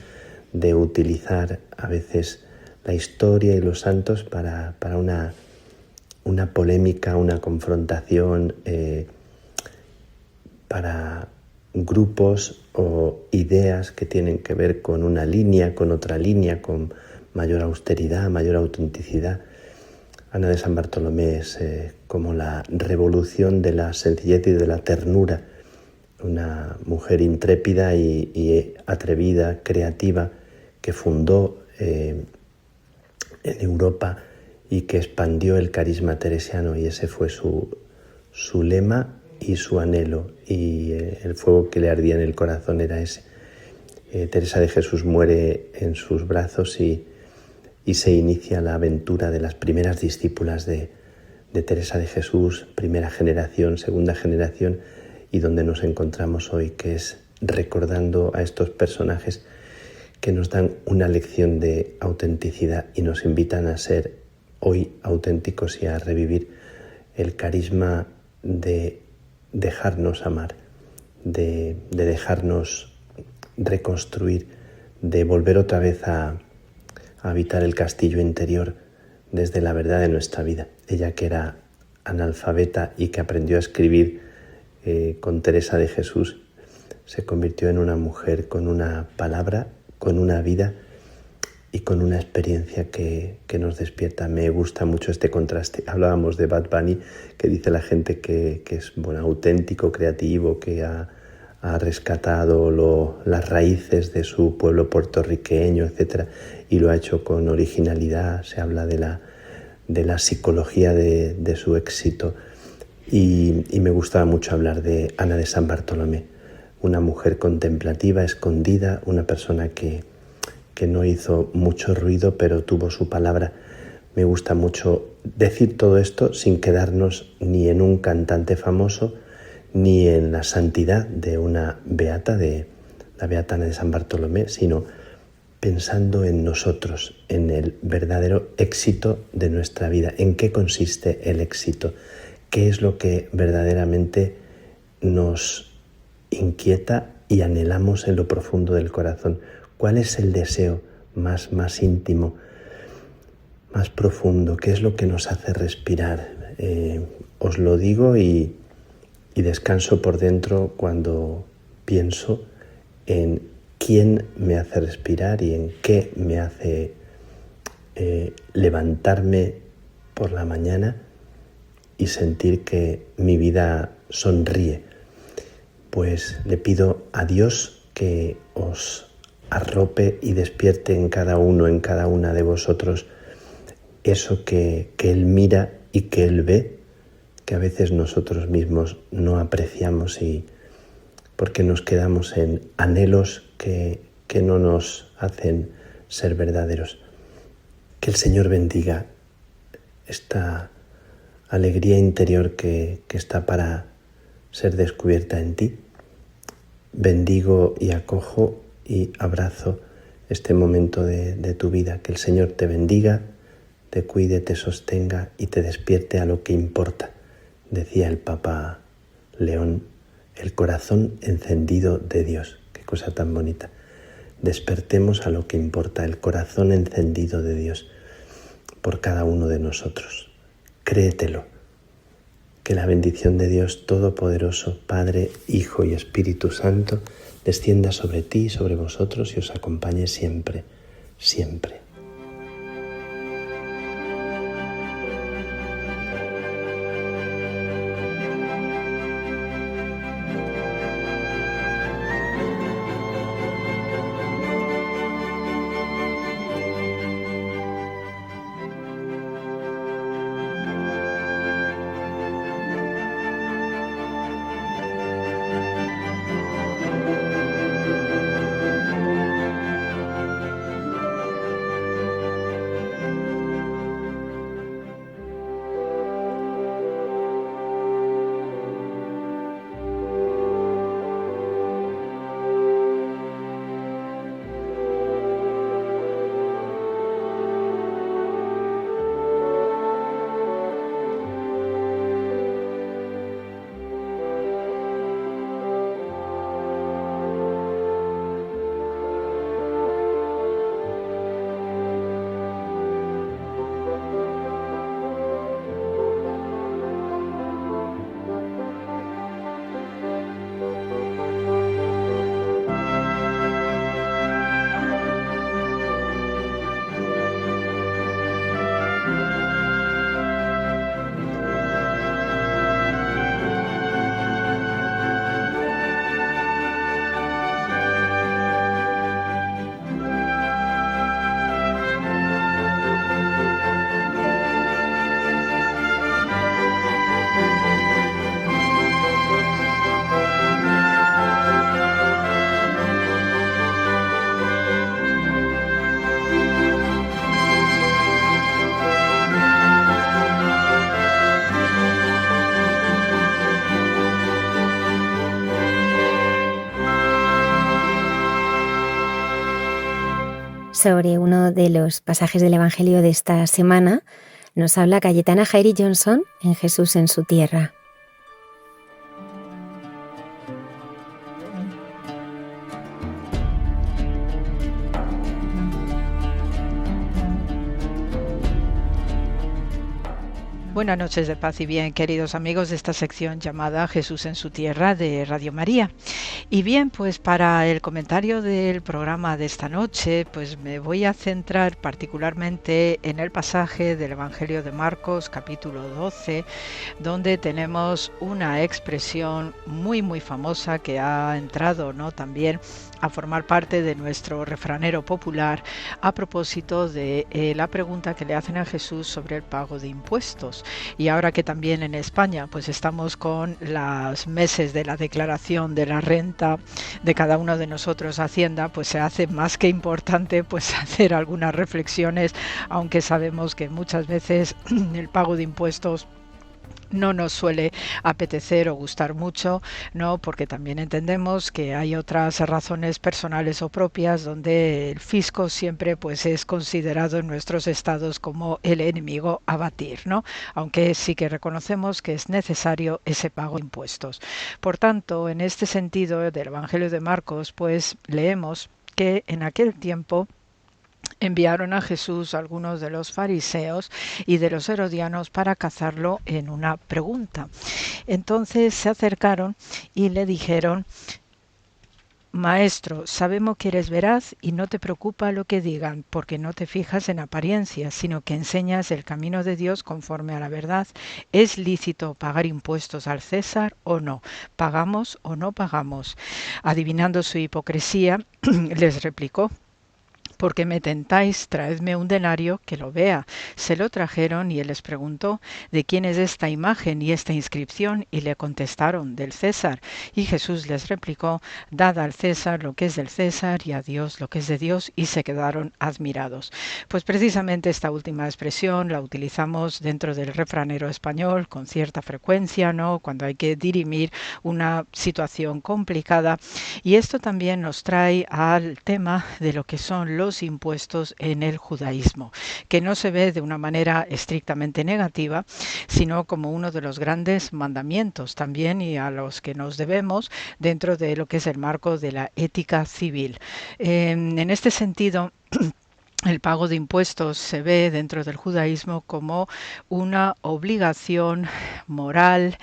de utilizar a veces la historia y los santos para una polémica, una confrontación, para grupos o ideas que tienen que ver con una línea, con otra línea, con mayor austeridad, mayor autenticidad. Ana de San Bartolomé es como la revolución de la sencillez y de la ternura, una mujer intrépida y atrevida, creativa, que fundó en Europa y que expandió el carisma teresiano, y ese fue su lema y su anhelo, y el fuego que le ardía en el corazón era ese. Teresa de Jesús muere en sus brazos y se inicia la aventura de las primeras discípulas de Teresa de Jesús, primera generación, segunda generación, y donde nos encontramos hoy, que es recordando a estos personajes que nos dan una lección de autenticidad y nos invitan a ser hoy auténticos y a revivir el carisma de dejarnos amar, de dejarnos reconstruir, de volver otra vez a habitar el castillo interior desde la verdad de nuestra vida. Ella, que era analfabeta y que aprendió a escribir con Teresa de Jesús, se convirtió en una mujer con una palabra, con una vida y con una experiencia que nos despierta. Me gusta mucho este contraste. Hablábamos de Bad Bunny, que dice la gente que es auténtico, creativo, que ha rescatado las raíces de su pueblo puertorriqueño, etc. Y lo ha hecho con originalidad. Se habla de la psicología de su éxito. Y me gustaba mucho hablar de Ana de San Bartolomé, una mujer contemplativa, escondida, una persona que no hizo mucho ruido, pero tuvo su palabra. Me gusta mucho decir todo esto sin quedarnos ni en un cantante famoso, ni en la santidad de una beata, de la beata Ana de San Bartolomé, sino pensando en nosotros, en el verdadero éxito de nuestra vida. ¿En qué consiste el éxito? ¿Qué es lo que verdaderamente nos inquieta y anhelamos en lo profundo del corazón? ¿Cuál es el deseo más íntimo, más profundo? ¿Qué es lo que nos hace respirar? Os lo digo y descanso por dentro cuando pienso en quién me hace respirar y en qué me hace levantarme por la mañana y sentir que mi vida sonríe. Pues le pido a Dios que os arrope y despierte en cada uno, en cada una de vosotros, eso que Él mira y que Él ve, que a veces nosotros mismos no apreciamos, y porque nos quedamos en anhelos que no nos hacen ser verdaderos. Que el Señor bendiga esta alegría interior que está para ser descubierta en ti. Bendigo y acojo y abrazo este momento de tu vida. Que el Señor te bendiga, te cuide, te sostenga y te despierte a lo que importa. Decía el Papa León, el corazón encendido de Dios. Qué cosa tan bonita. Despertemos a lo que importa, el corazón encendido de Dios por cada uno de nosotros. Créetelo. Que la bendición de Dios Todopoderoso, Padre, Hijo y Espíritu Santo, descienda sobre ti y sobre vosotros y os acompañe siempre, siempre. Sobre uno de los pasajes del Evangelio de esta semana nos habla Cayetana Jairi Johnson en Jesús en su tierra. Buenas noches de paz y bien, queridos amigos de esta sección llamada Jesús en su tierra de Radio María. Y bien, pues para el comentario del programa de esta noche, pues me voy a centrar particularmente en el pasaje del Evangelio de Marcos, capítulo 12, donde tenemos una expresión muy famosa que ha entrado, ¿no?, también a formar parte de nuestro refranero popular a propósito de la pregunta que le hacen a Jesús sobre el pago de impuestos. Y ahora que también en España pues estamos con los meses de la declaración de la renta de cada uno de nosotros Hacienda, pues se hace más que importante pues hacer algunas reflexiones, aunque sabemos que muchas veces el pago de impuestos no nos suele apetecer o gustar mucho, ¿no?, porque también entendemos que hay otras razones personales o propias donde el fisco siempre pues es considerado en nuestros estados como el enemigo a batir, ¿no?, aunque sí que reconocemos que es necesario ese pago de impuestos. Por tanto, en este sentido del Evangelio de Marcos, pues leemos que en aquel tiempo enviaron a Jesús algunos de los fariseos y de los herodianos para cazarlo en una pregunta. Entonces se acercaron y le dijeron: Maestro, sabemos que eres veraz y no te preocupa lo que digan, porque no te fijas en apariencias, sino que enseñas el camino de Dios conforme a la verdad. ¿Es lícito pagar impuestos al César o no? ¿Pagamos o no pagamos? Adivinando su hipocresía, les replicó: ¿Por qué me tentáis? Traedme un denario que lo vea. Se lo trajeron y él les preguntó: ¿de quién es esta imagen y esta inscripción? Y le contestaron: del César. Y Jesús les replicó: dad al César lo que es del César y a Dios lo que es de Dios. Y se quedaron admirados. Pues precisamente esta última expresión la utilizamos dentro del refranero español con cierta frecuencia, ¿no?, cuando hay que dirimir una situación complicada. Y esto también nos trae al tema de lo que son los impuestos en el judaísmo, que no se ve de una manera estrictamente negativa, sino como uno de los grandes mandamientos también, y a los que nos debemos dentro de lo que es el marco de la ética civil. En este sentido, el pago de impuestos se ve dentro del judaísmo como una obligación moral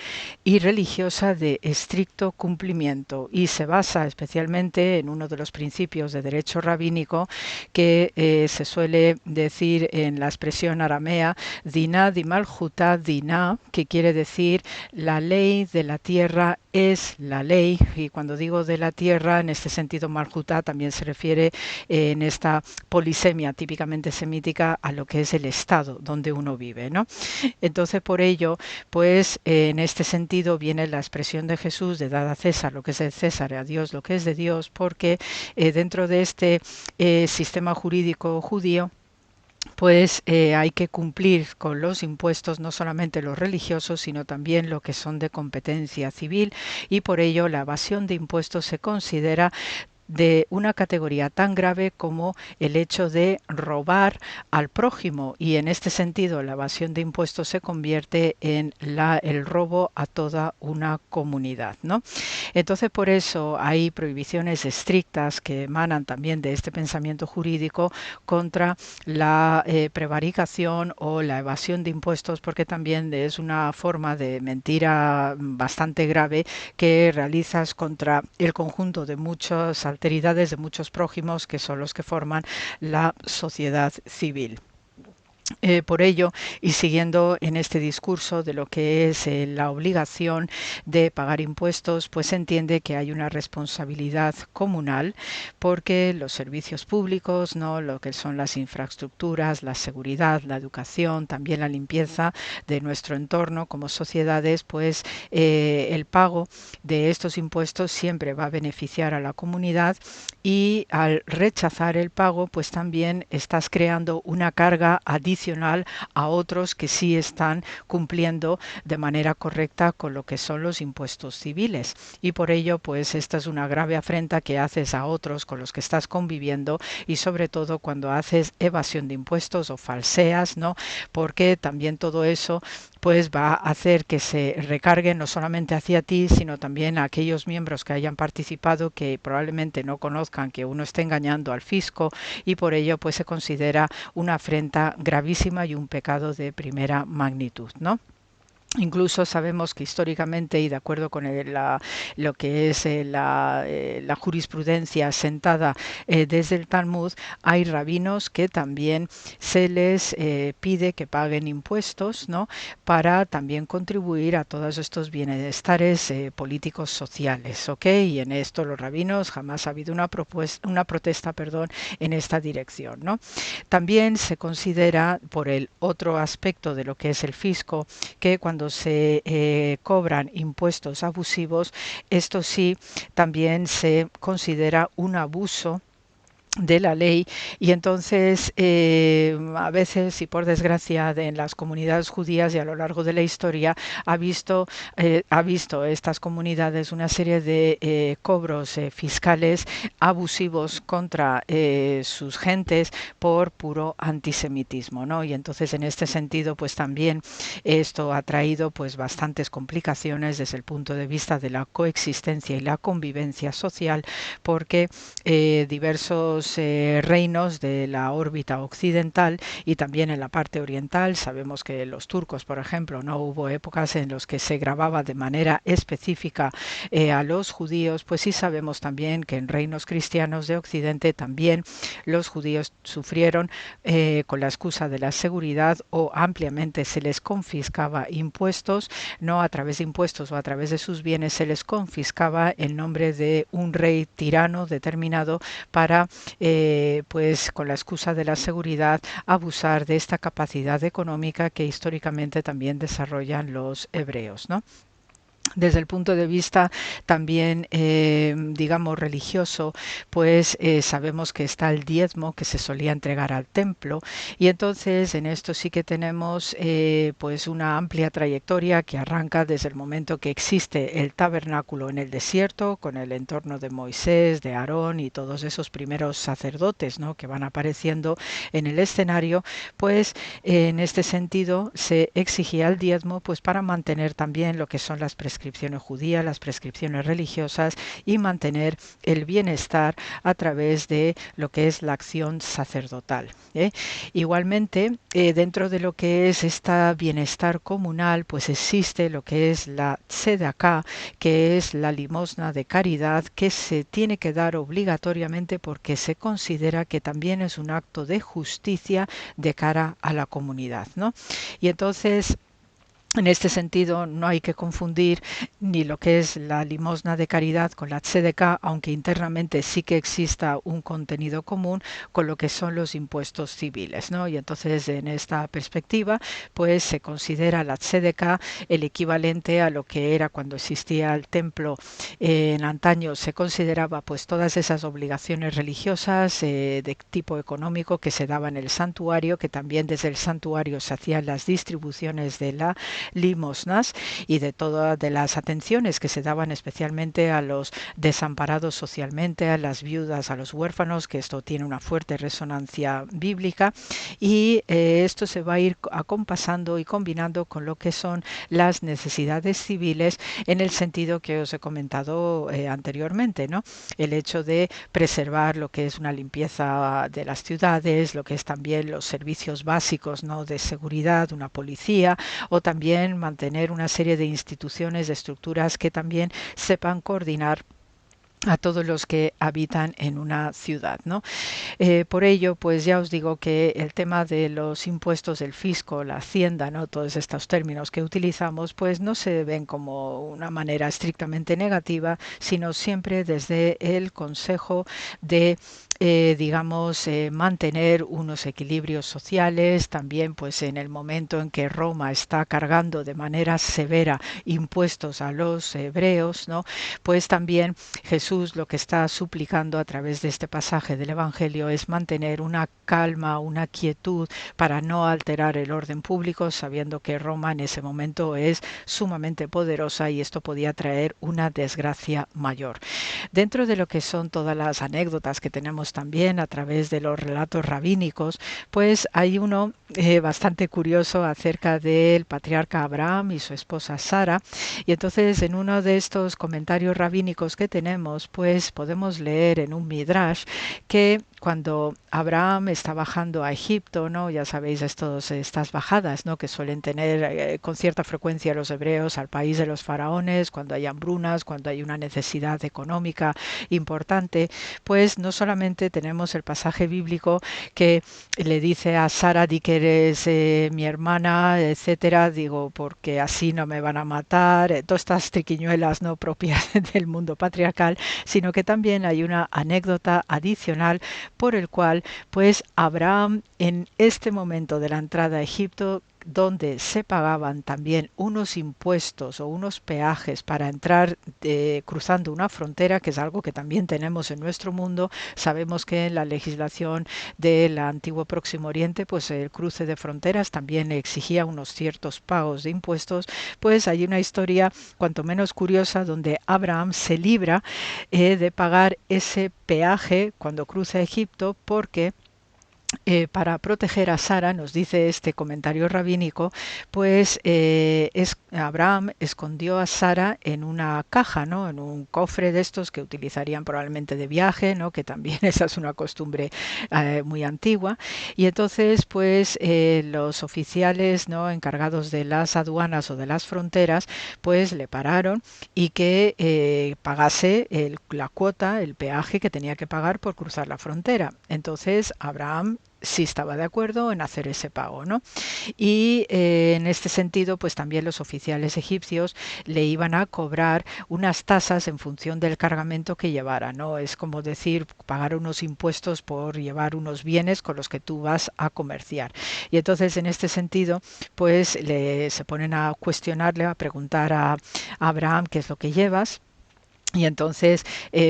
y religiosa de estricto cumplimiento, y se basa especialmente en uno de los principios de derecho rabínico que se suele decir en la expresión aramea diná di malhutá diná, que quiere decir la ley de la tierra es la ley. Y cuando digo de la tierra, en este sentido malhutá también se refiere en esta polisemia típicamente semítica a lo que es el estado donde uno vive, ¿no? Entonces, por ello, pues en este sentido viene la expresión de Jesús de dad a César lo que es de César y a Dios lo que es de Dios, porque dentro de este sistema jurídico judío, pues hay que cumplir con los impuestos, no solamente los religiosos, sino también lo que son de competencia civil, y por ello la evasión de impuestos se considera de una categoría tan grave como el hecho de robar al prójimo, y en este sentido la evasión de impuestos se convierte en el robo a toda una comunidad, ¿no? Entonces, por eso hay prohibiciones estrictas que emanan también de este pensamiento jurídico contra la prevaricación o la evasión de impuestos, porque también es una forma de mentira bastante grave que realizas contra el conjunto de muchos alteridades de muchos prójimos que son los que forman la sociedad civil. Por ello, y siguiendo en este discurso de lo que es la obligación de pagar impuestos, pues se entiende que hay una responsabilidad comunal, porque los servicios públicos, ¿no?, lo que son las infraestructuras, la seguridad, la educación, también la limpieza de nuestro entorno como sociedades, pues el pago de estos impuestos siempre va a beneficiar a la comunidad, y al rechazar el pago, pues también estás creando una carga adicional adicional a otros que sí están cumpliendo de manera correcta con lo que son los impuestos civiles. Y por ello, pues esta es una grave afrenta que haces a otros con los que estás conviviendo, y sobre todo cuando haces evasión de impuestos o falseas, ¿no? Porque también todo eso pues va a hacer que se recargue no solamente hacia ti, sino también a aquellos miembros que hayan participado, que probablemente no conozcan que uno está engañando al fisco, y por ello pues se considera una afrenta gravísima y un pecado de primera magnitud, ¿no? Incluso sabemos que históricamente, y de acuerdo con lo que es la jurisprudencia sentada desde el Talmud, hay rabinos que también se les pide que paguen impuestos, ¿no? Para también contribuir a todos estos bienestares políticos sociales, ¿ok? Y en esto los rabinos jamás ha habido una protesta, en esta dirección, ¿no? También se considera, por el otro aspecto de lo que es el fisco, que cuando se cobran impuestos abusivos, esto sí también se considera un abuso de la ley, y entonces a veces, y por desgracia en las comunidades judías y a lo largo de la historia, ha visto estas comunidades una serie de cobros fiscales abusivos contra sus gentes por puro antisemitismo, ¿no? Y entonces en este sentido pues también esto ha traído pues bastantes complicaciones desde el punto de vista de la coexistencia y la convivencia social, porque diversos reinos de la órbita occidental y también en la parte oriental, sabemos que los turcos, por ejemplo, no hubo épocas en las que se grababa de manera específica a los judíos, pues sí sabemos también que en reinos cristianos de Occidente también los judíos sufrieron con la excusa de la seguridad, o ampliamente se les confiscaba impuestos, no a través de impuestos o a través de sus bienes, se les confiscaba en nombre de un rey tirano determinado para pues con la excusa de la seguridad abusar de esta capacidad económica que históricamente también desarrollan los hebreos, ¿no? Desde el punto de vista también, digamos, religioso, pues sabemos que está el diezmo que se solía entregar al templo, y entonces en esto sí que tenemos pues una amplia trayectoria que arranca desde el momento que existe el tabernáculo en el desierto, con el entorno de Moisés, de Aarón y todos esos primeros sacerdotes, ¿no?, que van apareciendo en el escenario. Pues en este sentido se exigía el diezmo pues para mantener también lo que son las prescripciones judías, las prescripciones religiosas, y mantener el bienestar a través de lo que es la acción sacerdotal. Igualmente, dentro de lo que es este bienestar comunal, pues existe lo que es la tzedaká, que es la limosna de caridad, que se tiene que dar obligatoriamente porque se considera que también es un acto de justicia de cara a la comunidad, ¿no? Y entonces, en este sentido, no hay que confundir ni lo que es la limosna de caridad con la tzedaká, aunque internamente sí que exista un contenido común, con lo que son los impuestos civiles, ¿no? Y entonces, en esta perspectiva, pues se considera la tzedaká el equivalente a lo que era cuando existía el templo en antaño. Se consideraba pues todas esas obligaciones religiosas de tipo económico que se daban en el santuario, que también desde el santuario se hacían las distribuciones de la limosnas y de todas de las atenciones que se daban especialmente a los desamparados socialmente, a las viudas, a los huérfanos, que esto tiene una fuerte resonancia bíblica, y esto se va a ir acompasando y combinando con lo que son las necesidades civiles, en el sentido que os he comentado anteriormente, ¿no? El hecho de preservar lo que es una limpieza de las ciudades, lo que es también los servicios básicos, ¿no?, de seguridad, una policía, o también mantener una serie de instituciones, de estructuras que también sepan coordinar a todos los que habitan en una ciudad, ¿no? Por ello, pues ya os digo que el tema de los impuestos, el fisco, la hacienda, ¿no?, todos estos términos que utilizamos, pues no se ven como una manera estrictamente negativa, sino siempre desde el consejo de mantener unos equilibrios sociales, también pues en el momento en que Roma está cargando de manera severa impuestos a los hebreos, ¿no? Pues también Jesús lo que está suplicando a través de este pasaje del Evangelio es mantener una calma, una quietud para no alterar el orden público, sabiendo que Roma en ese momento es sumamente poderosa y esto podía traer una desgracia mayor. Dentro de lo que son todas las anécdotas que tenemos también a través de los relatos rabínicos, pues hay uno bastante curioso acerca del patriarca Abraham y su esposa Sara, y entonces en uno de estos comentarios rabínicos que tenemos, pues podemos leer en un midrash que cuando Abraham está bajando a Egipto, ¿no? Ya sabéis estas bajadas, ¿no? Que suelen tener con cierta frecuencia los hebreos al país de los faraones, cuando hay hambrunas, cuando hay una necesidad económica importante, pues no solamente tenemos el pasaje bíblico que le dice a Sara, di que eres mi hermana, etcétera, digo, porque así no me van a matar, todas estas triquiñuelas no propias del mundo patriarcal, sino que también hay una anécdota adicional por el cual pues Abraham en este momento de la entrada a Egipto, donde se pagaban también unos impuestos o unos peajes para entrar cruzando una frontera, que es algo que también tenemos en nuestro mundo. Sabemos que en la legislación del antiguo Próximo Oriente, pues el cruce de fronteras también exigía unos ciertos pagos de impuestos. Pues hay una historia cuanto menos curiosa donde Abraham se libra de pagar ese peaje cuando cruza Egipto, porque para proteger a Sara, nos dice este comentario rabínico, pues Abraham escondió a Sara en una caja, ¿no? En un cofre de estos que utilizarían probablemente de viaje, ¿no? Que también esa es una costumbre muy antigua. Y entonces, pues los oficiales, ¿no? Encargados de las aduanas o de las fronteras, pues le pararon y que pagase la cuota, el peaje que tenía que pagar por cruzar la frontera. Entonces Abraham sí estaba de acuerdo en hacer ese pago, ¿no? Y en este sentido, pues también los oficiales egipcios le iban a cobrar unas tasas en función del cargamento que llevara, ¿no? Es como decir, pagar unos impuestos por llevar unos bienes con los que tú vas a comerciar. Y entonces, en este sentido, pues se ponen a cuestionarle, a preguntar a Abraham qué es lo que llevas. Y entonces,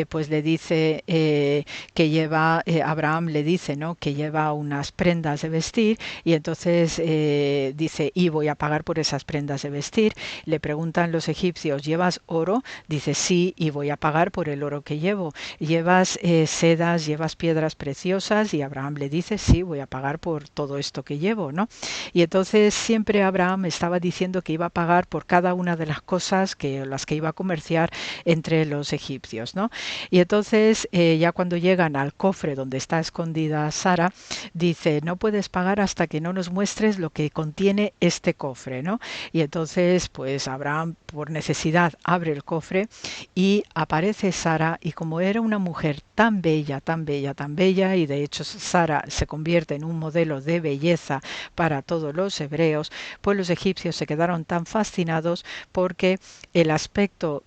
pues le dice que lleva, Abraham le dice, ¿no? Que lleva unas prendas de vestir, y entonces dice, y voy a pagar por esas prendas de vestir. Le preguntan los egipcios, ¿llevas oro? Dice, sí, y voy a pagar por el oro que llevo. ¿Llevas sedas, llevas piedras preciosas? Y Abraham le dice, sí, voy a pagar por todo esto que llevo, ¿no? Y entonces siempre Abraham estaba diciendo que iba a pagar por cada una de las cosas las que iba a comerciar entre los egipcios, ¿no? Y entonces ya cuando llegan al cofre donde está escondida Sara, dice, no puedes pagar hasta que no nos muestres lo que contiene este cofre, ¿no? Y entonces pues Abraham por necesidad abre el cofre y aparece Sara, y como era una mujer tan bella, tan bella, tan bella, y de hecho Sara se convierte en un modelo de belleza para todos los hebreos, pues los egipcios se quedaron tan fascinados porque el aspecto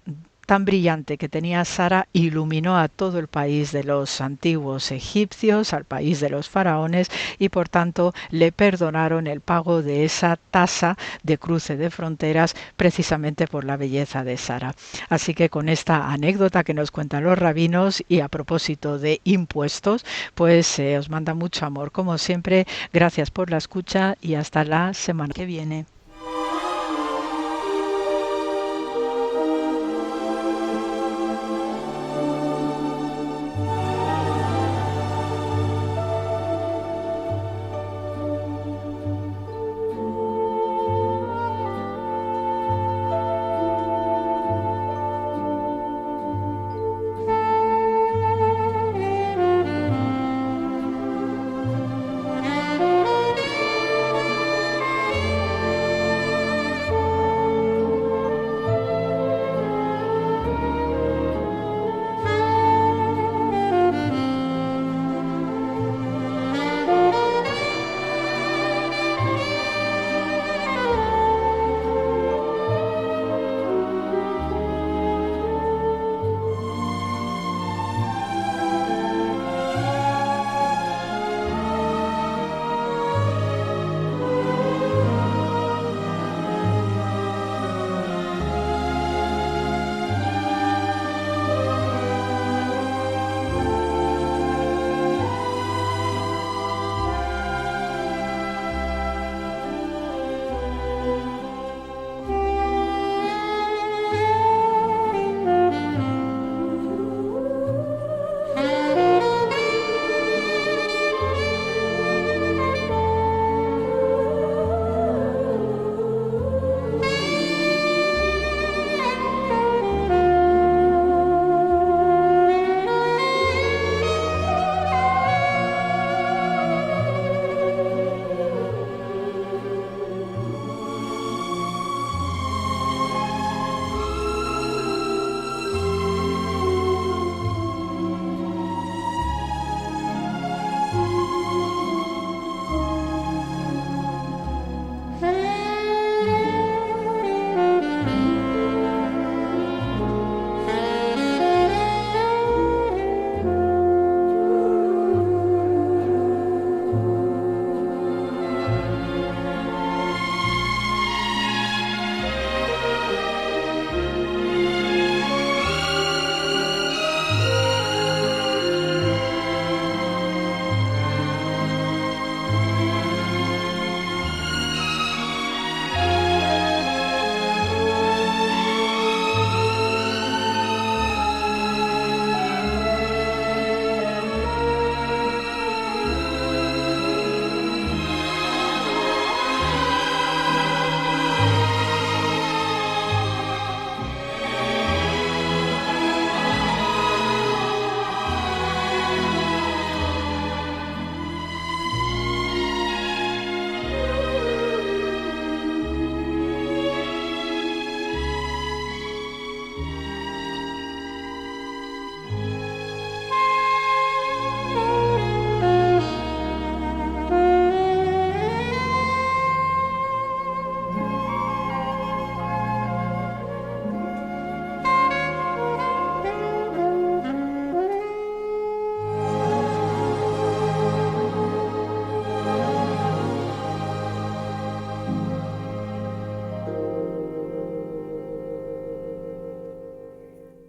tan brillante que tenía Sara iluminó a todo el país de los antiguos egipcios, al país de los faraones, y por tanto le perdonaron el pago de esa tasa de cruce de fronteras precisamente por la belleza de Sara. Así que con esta anécdota que nos cuentan los rabinos, y a propósito de impuestos, pues os manda mucho amor como siempre. Gracias por la escucha y hasta la semana que viene.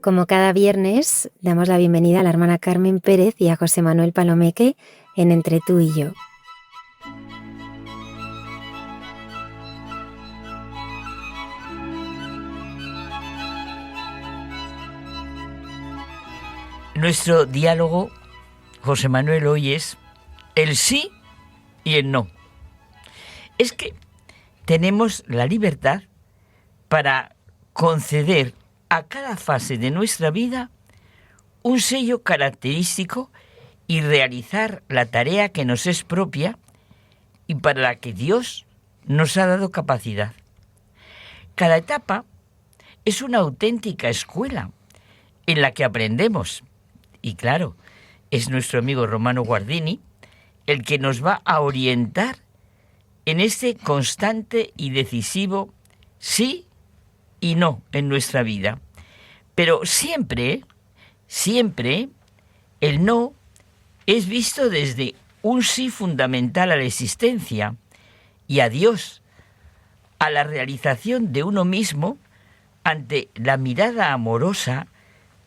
Como cada viernes, damos la bienvenida a la hermana Carmen Pérez y a José Manuel Palomeque en Entre tú y yo. Nuestro diálogo, José Manuel, hoy es el sí y el no. Es que tenemos la libertad para conceder a cada fase de nuestra vida un sello característico y realizar la tarea que nos es propia y para la que Dios nos ha dado capacidad. Cada etapa es una auténtica escuela en la que aprendemos. Y claro, es nuestro amigo Romano Guardini el que nos va a orientar en este constante y decisivo sí y no en nuestra vida. Pero siempre el no es visto desde un sí fundamental a la existencia y a Dios, a la realización de uno mismo ante la mirada amorosa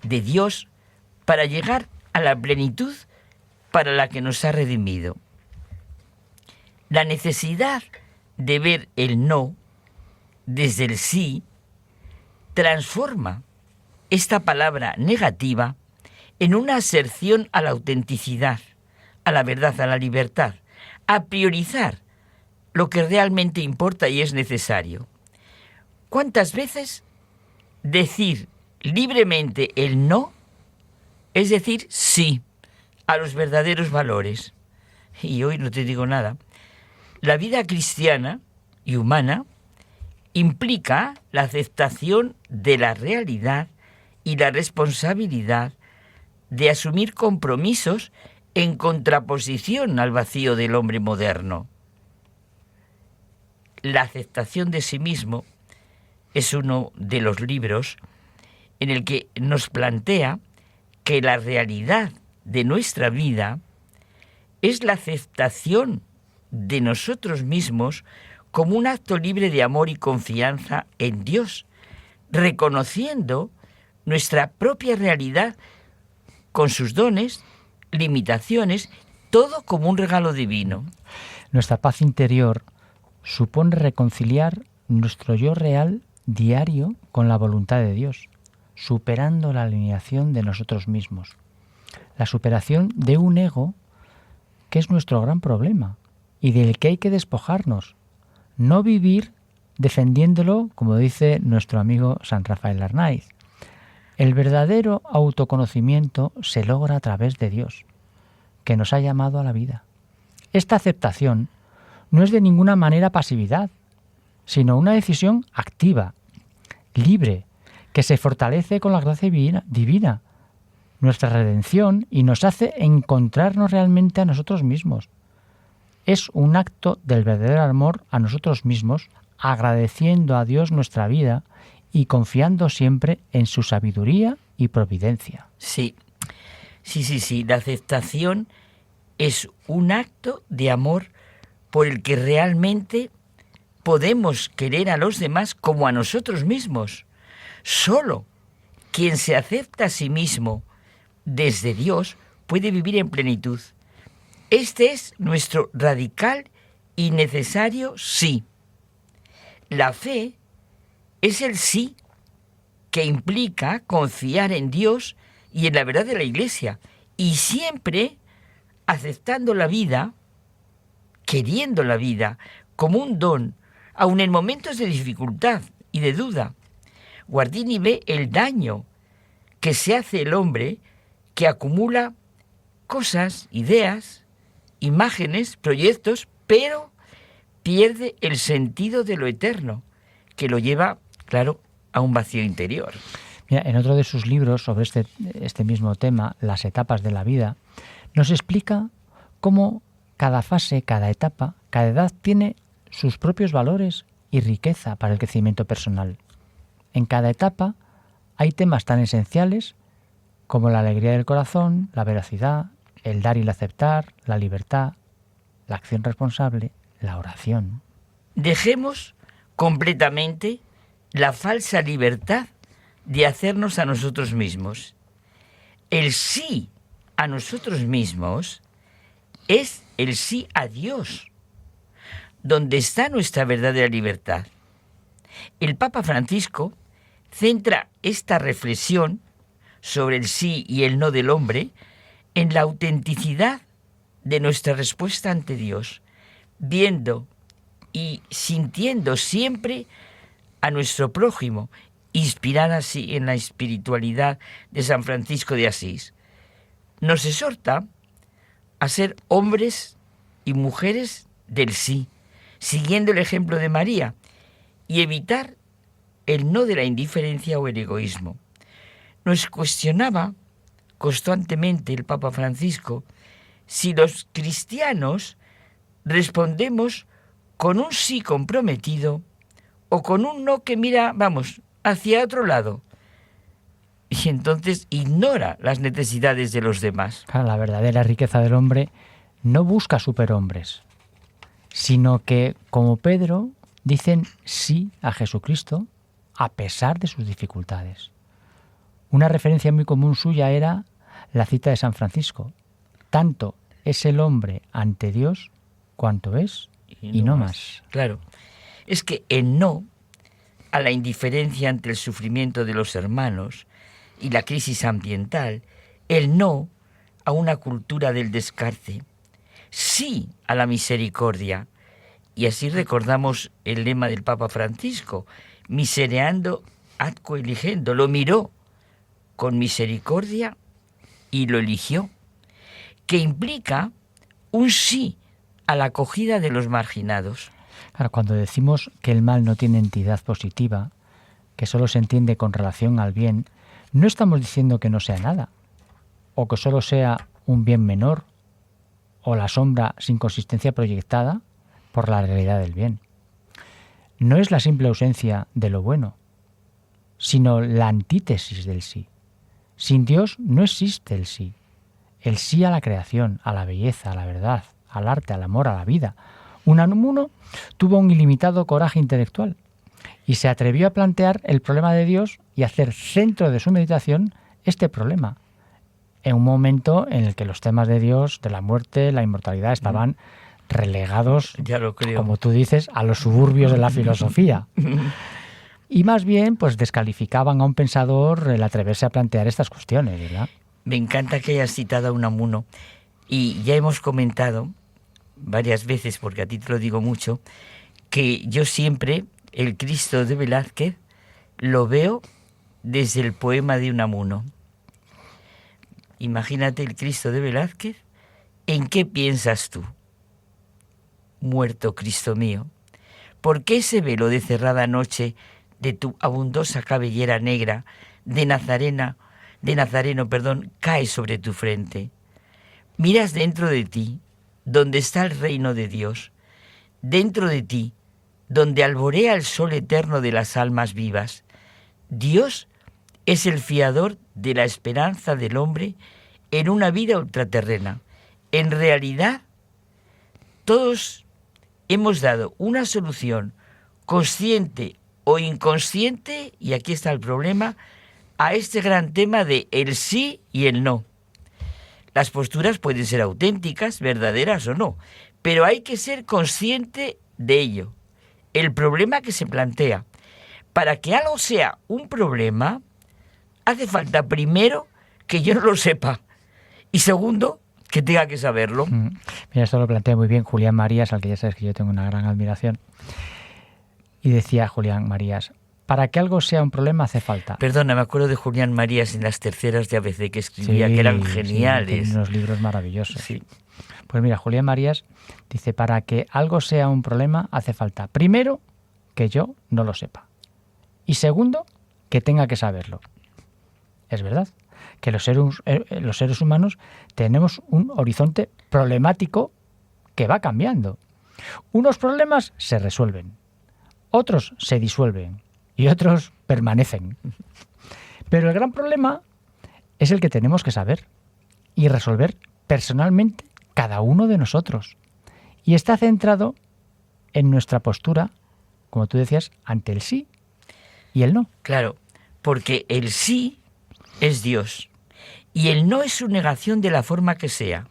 de Dios para llegar a la plenitud para la que nos ha redimido. La necesidad de ver el no desde el sí transforma esta palabra negativa en una aserción a la autenticidad, a la verdad, a la libertad, a priorizar lo que realmente importa y es necesario. ¿Cuántas veces decir libremente el no es decir sí a los verdaderos valores? Y hoy no te digo nada. La vida cristiana y humana implica la aceptación de la realidad y la responsabilidad de asumir compromisos en contraposición al vacío del hombre moderno. La aceptación de sí mismo es uno de los libros en el que nos plantea que la realidad de nuestra vida es la aceptación de nosotros mismos como un acto libre de amor y confianza en Dios, reconociendo nuestra propia realidad con sus dones, limitaciones, todo como un regalo divino. Nuestra paz interior supone reconciliar nuestro yo real diario con la voluntad de Dios, superando la alineación de nosotros mismos. La superación de un ego que es nuestro gran problema y del que hay que despojarnos. No vivir defendiéndolo, como dice nuestro amigo San Rafael Arnaiz. El verdadero autoconocimiento se logra a través de Dios, que nos ha llamado a la vida. Esta aceptación no es de ninguna manera pasividad, sino una decisión activa, libre, que se fortalece con la gracia divina, nuestra redención, y nos hace encontrarnos realmente a nosotros mismos. Es un acto del verdadero amor a nosotros mismos, agradeciendo a Dios nuestra vida y confiando siempre en su sabiduría y providencia. Sí. La aceptación es un acto de amor por el que realmente podemos querer a los demás como a nosotros mismos. Solo quien se acepta a sí mismo desde Dios puede vivir en plenitud. Este es nuestro radical y necesario sí. La fe es el sí que implica confiar en Dios y en la verdad de la Iglesia, y siempre aceptando la vida, queriendo la vida como un don, aun en momentos de dificultad y de duda. Guardini ve el daño que se hace el hombre que acumula cosas, ideas, imágenes, proyectos, pero pierde el sentido de lo eterno, que lo lleva, claro, a un vacío interior. Mira, en otro de sus libros sobre este mismo tema, Las etapas de la vida, nos explica cómo cada fase, cada etapa, cada edad tiene sus propios valores y riqueza para el crecimiento personal. En cada etapa hay temas tan esenciales como la alegría del corazón, la veracidad, el dar y el aceptar, la libertad, la acción responsable, la oración. Dejemos completamente la falsa libertad de hacernos a nosotros mismos. El sí a nosotros mismos es el sí a Dios, donde está nuestra verdadera libertad. El Papa Francisco centra esta reflexión sobre el sí y el no del hombre en la autenticidad de nuestra respuesta ante Dios, viendo y sintiendo siempre a nuestro prójimo, inspirada así en la espiritualidad de San Francisco de Asís. Nos exhorta a ser hombres y mujeres del sí, siguiendo el ejemplo de María, y evitar el no de la indiferencia o el egoísmo. Nos cuestionaba constantemente el Papa Francisco si los cristianos respondemos con un sí comprometido o con un no que mira, hacia otro lado, y entonces ignora las necesidades de los demás. Claro, la verdadera riqueza del hombre no busca superhombres, sino que, como Pedro, dicen sí a Jesucristo a pesar de sus dificultades. Una referencia muy común suya era la cita de San Francisco: tanto es el hombre ante Dios cuanto es y no más. Claro, es que el no a la indiferencia ante el sufrimiento de los hermanos y la crisis ambiental, el no a una cultura del descarte, sí a la misericordia. Y así recordamos el lema del Papa Francisco: misereando ad coeligendo. Lo miró con misericordia y lo eligió, que implica un sí a la acogida de los marginados. Claro, cuando decimos que el mal no tiene entidad positiva, que solo se entiende con relación al bien, no estamos diciendo que no sea nada, o que solo sea un bien menor, o la sombra sin consistencia proyectada por la realidad del bien. No es la simple ausencia de lo bueno, sino la antítesis del sí. Sin Dios no existe el sí. El sí a la creación, a la belleza, a la verdad, al arte, al amor, a la vida. Unamuno tuvo un ilimitado coraje intelectual y se atrevió a plantear el problema de Dios y hacer centro de su meditación este problema, en un momento en el que los temas de Dios, de la muerte, la inmortalidad estaban relegados, ya lo creo, como tú dices, a los suburbios de la filosofía. Y más bien, pues descalificaban a un pensador el atreverse a plantear estas cuestiones, ¿verdad? Me encanta que hayas citado a Unamuno, y ya hemos comentado varias veces, porque a ti te lo digo mucho, que yo siempre el Cristo de Velázquez lo veo desde el poema de Unamuno. Imagínate el Cristo de Velázquez. ¿En qué piensas tú? Muerto, Cristo mío. ¿Por qué ese velo de cerrada noche de tu abundosa cabellera negra de Nazareno, cae sobre tu frente? Miras dentro de ti, donde está el reino de Dios, dentro de ti, donde alborea el sol eterno de las almas vivas. Dios es el fiador de la esperanza del hombre en una vida ultraterrena. En realidad, todos hemos dado una solución consciente o inconsciente, y aquí está el problema, a este gran tema de el sí y el no. Las posturas pueden ser auténticas, verdaderas o no, pero hay que ser consciente de ello. El problema que se plantea. Para que algo sea un problema, hace falta primero que yo no lo sepa y segundo, que tenga que saberlo. Mira, esto lo plantea muy bien Julián Marías, al que ya sabes que yo tengo una gran admiración. Y decía Julián Marías: para que algo sea un problema hace falta... Perdona, me acuerdo de Julián Marías en las terceras de ABC que escribía, que eran geniales. Sí, unos libros maravillosos. Sí. Pues mira, Julián Marías dice: para que algo sea un problema hace falta, primero, que yo no lo sepa. Y segundo, que tenga que saberlo. Es verdad que los seres humanos tenemos un horizonte problemático que va cambiando. Unos problemas se resuelven, otros se disuelven y otros permanecen. Pero el gran problema es el que tenemos que saber y resolver personalmente cada uno de nosotros. Y está centrado en nuestra postura, como tú decías, ante el sí y el no. Claro, porque el sí es Dios y el no es su negación de la forma que sea.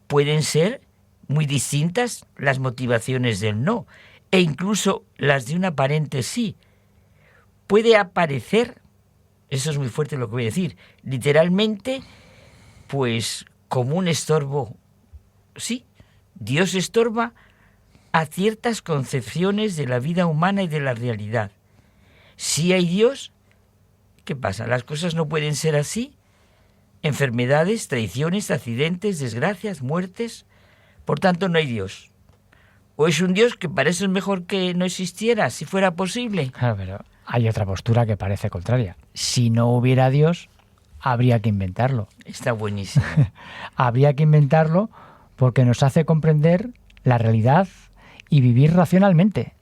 Pueden ser muy distintas las motivaciones del no e incluso las de un aparente sí. Puede aparecer, eso es muy fuerte lo que voy a decir, literalmente, pues como un estorbo. Sí, Dios estorba a ciertas concepciones de la vida humana y de la realidad. Si hay Dios, ¿qué pasa? ¿Las cosas no pueden ser así? Enfermedades, traiciones, accidentes, desgracias, muertes. Por tanto, no hay Dios. ¿O es un Dios que para eso es mejor que no existiera, si fuera posible? Claro, pero hay otra postura que parece contraria. Si no hubiera Dios, habría que inventarlo. Está buenísimo. Habría que inventarlo porque nos hace comprender la realidad y vivir racionalmente.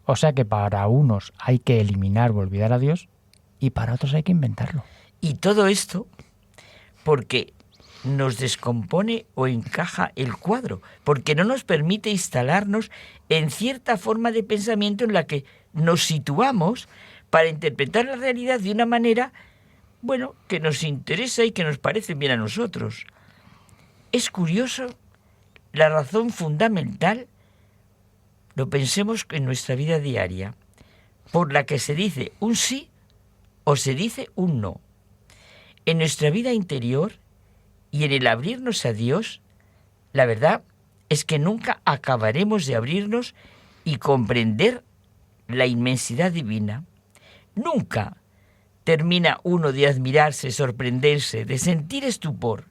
O sea que para unos hay que eliminar o olvidar a Dios y para otros hay que inventarlo. Y todo esto porque nos descompone o encaja el cuadro, porque no nos permite instalarnos en cierta forma de pensamiento en la que nos situamos para interpretar la realidad de una manera, bueno, que nos interesa y que nos parece bien a nosotros. Es curioso la razón fundamental, lo pensemos en nuestra vida diaria, por la que se dice un sí o se dice un no. En nuestra vida interior y en el abrirnos a Dios, la verdad es que nunca acabaremos de abrirnos y comprender la inmensidad divina. Nunca termina uno de admirarse, sorprenderse, de sentir estupor.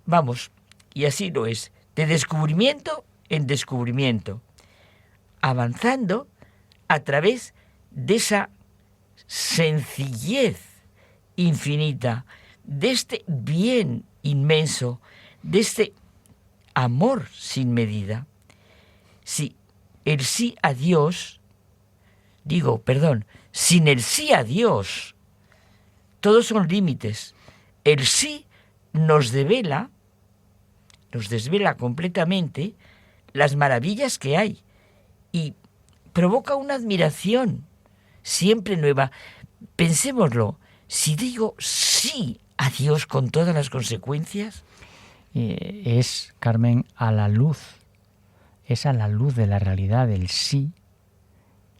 Vamos, y así lo es, de descubrimiento en descubrimiento, avanzando a través de esa sencillez infinita, de este bien inmenso, de este amor sin medida. Si el sí a Dios, sin el sí a Dios, todos son límites. El sí nos desvela completamente las maravillas que hay y provoca una admiración siempre nueva. Pensémoslo, si digo sí a Dios con todas las consecuencias. Es, Carmen, a la luz de la realidad del sí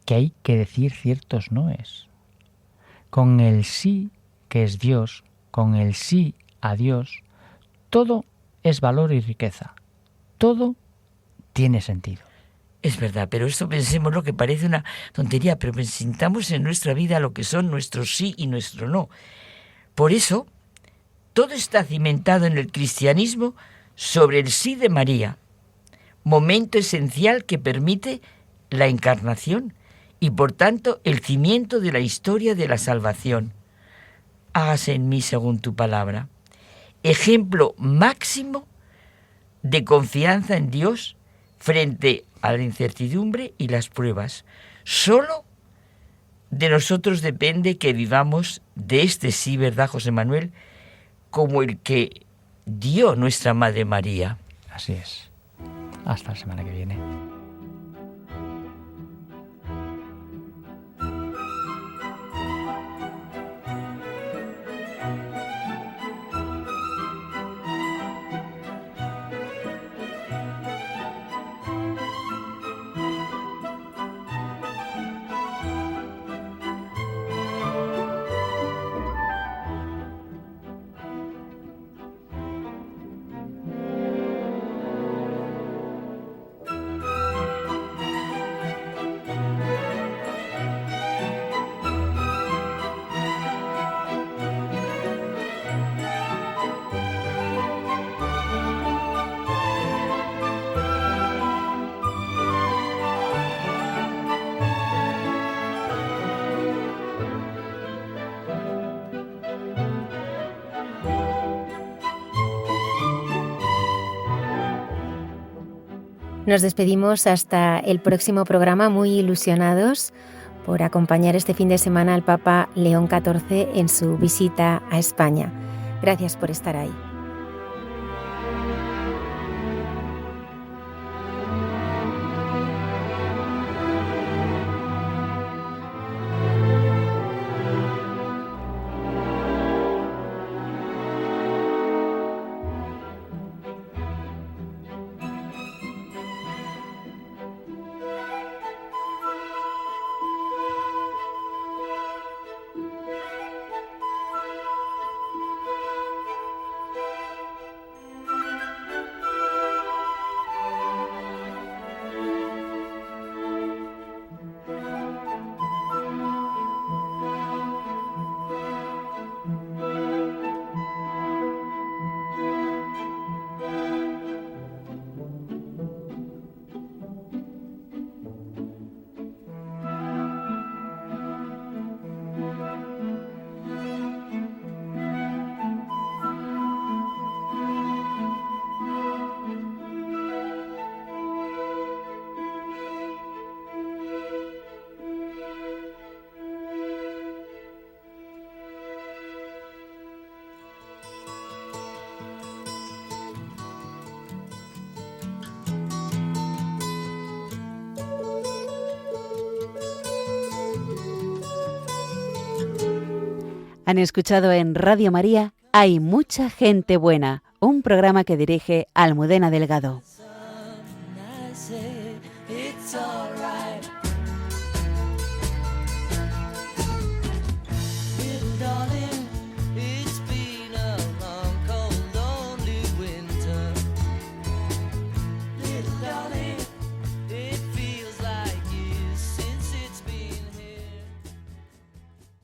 que hay que decir ciertos noes. Con el sí que es Dios, con el sí a Dios, todo es valor y riqueza. Todo tiene sentido. Es verdad, pero esto pensemos lo que parece una tontería, pero sintamos en nuestra vida lo que son nuestro sí y nuestro no. Por eso, todo está cimentado en el cristianismo sobre el sí de María, momento esencial que permite la encarnación y, por tanto, el cimiento de la historia de la salvación. Hágase en mí según tu palabra. Ejemplo máximo de confianza en Dios frente a la incertidumbre y las pruebas. Solo de nosotros depende que vivamos de este sí, ¿verdad, José Manuel? Como el que dio nuestra Madre María. Así es. Hasta la semana que viene. Nos despedimos hasta el próximo programa, muy ilusionados por acompañar este fin de semana al Papa León XIV en su visita a España. Gracias por estar ahí. Han escuchado en Radio María Hay mucha gente buena, un programa que dirige Almudena Delgado.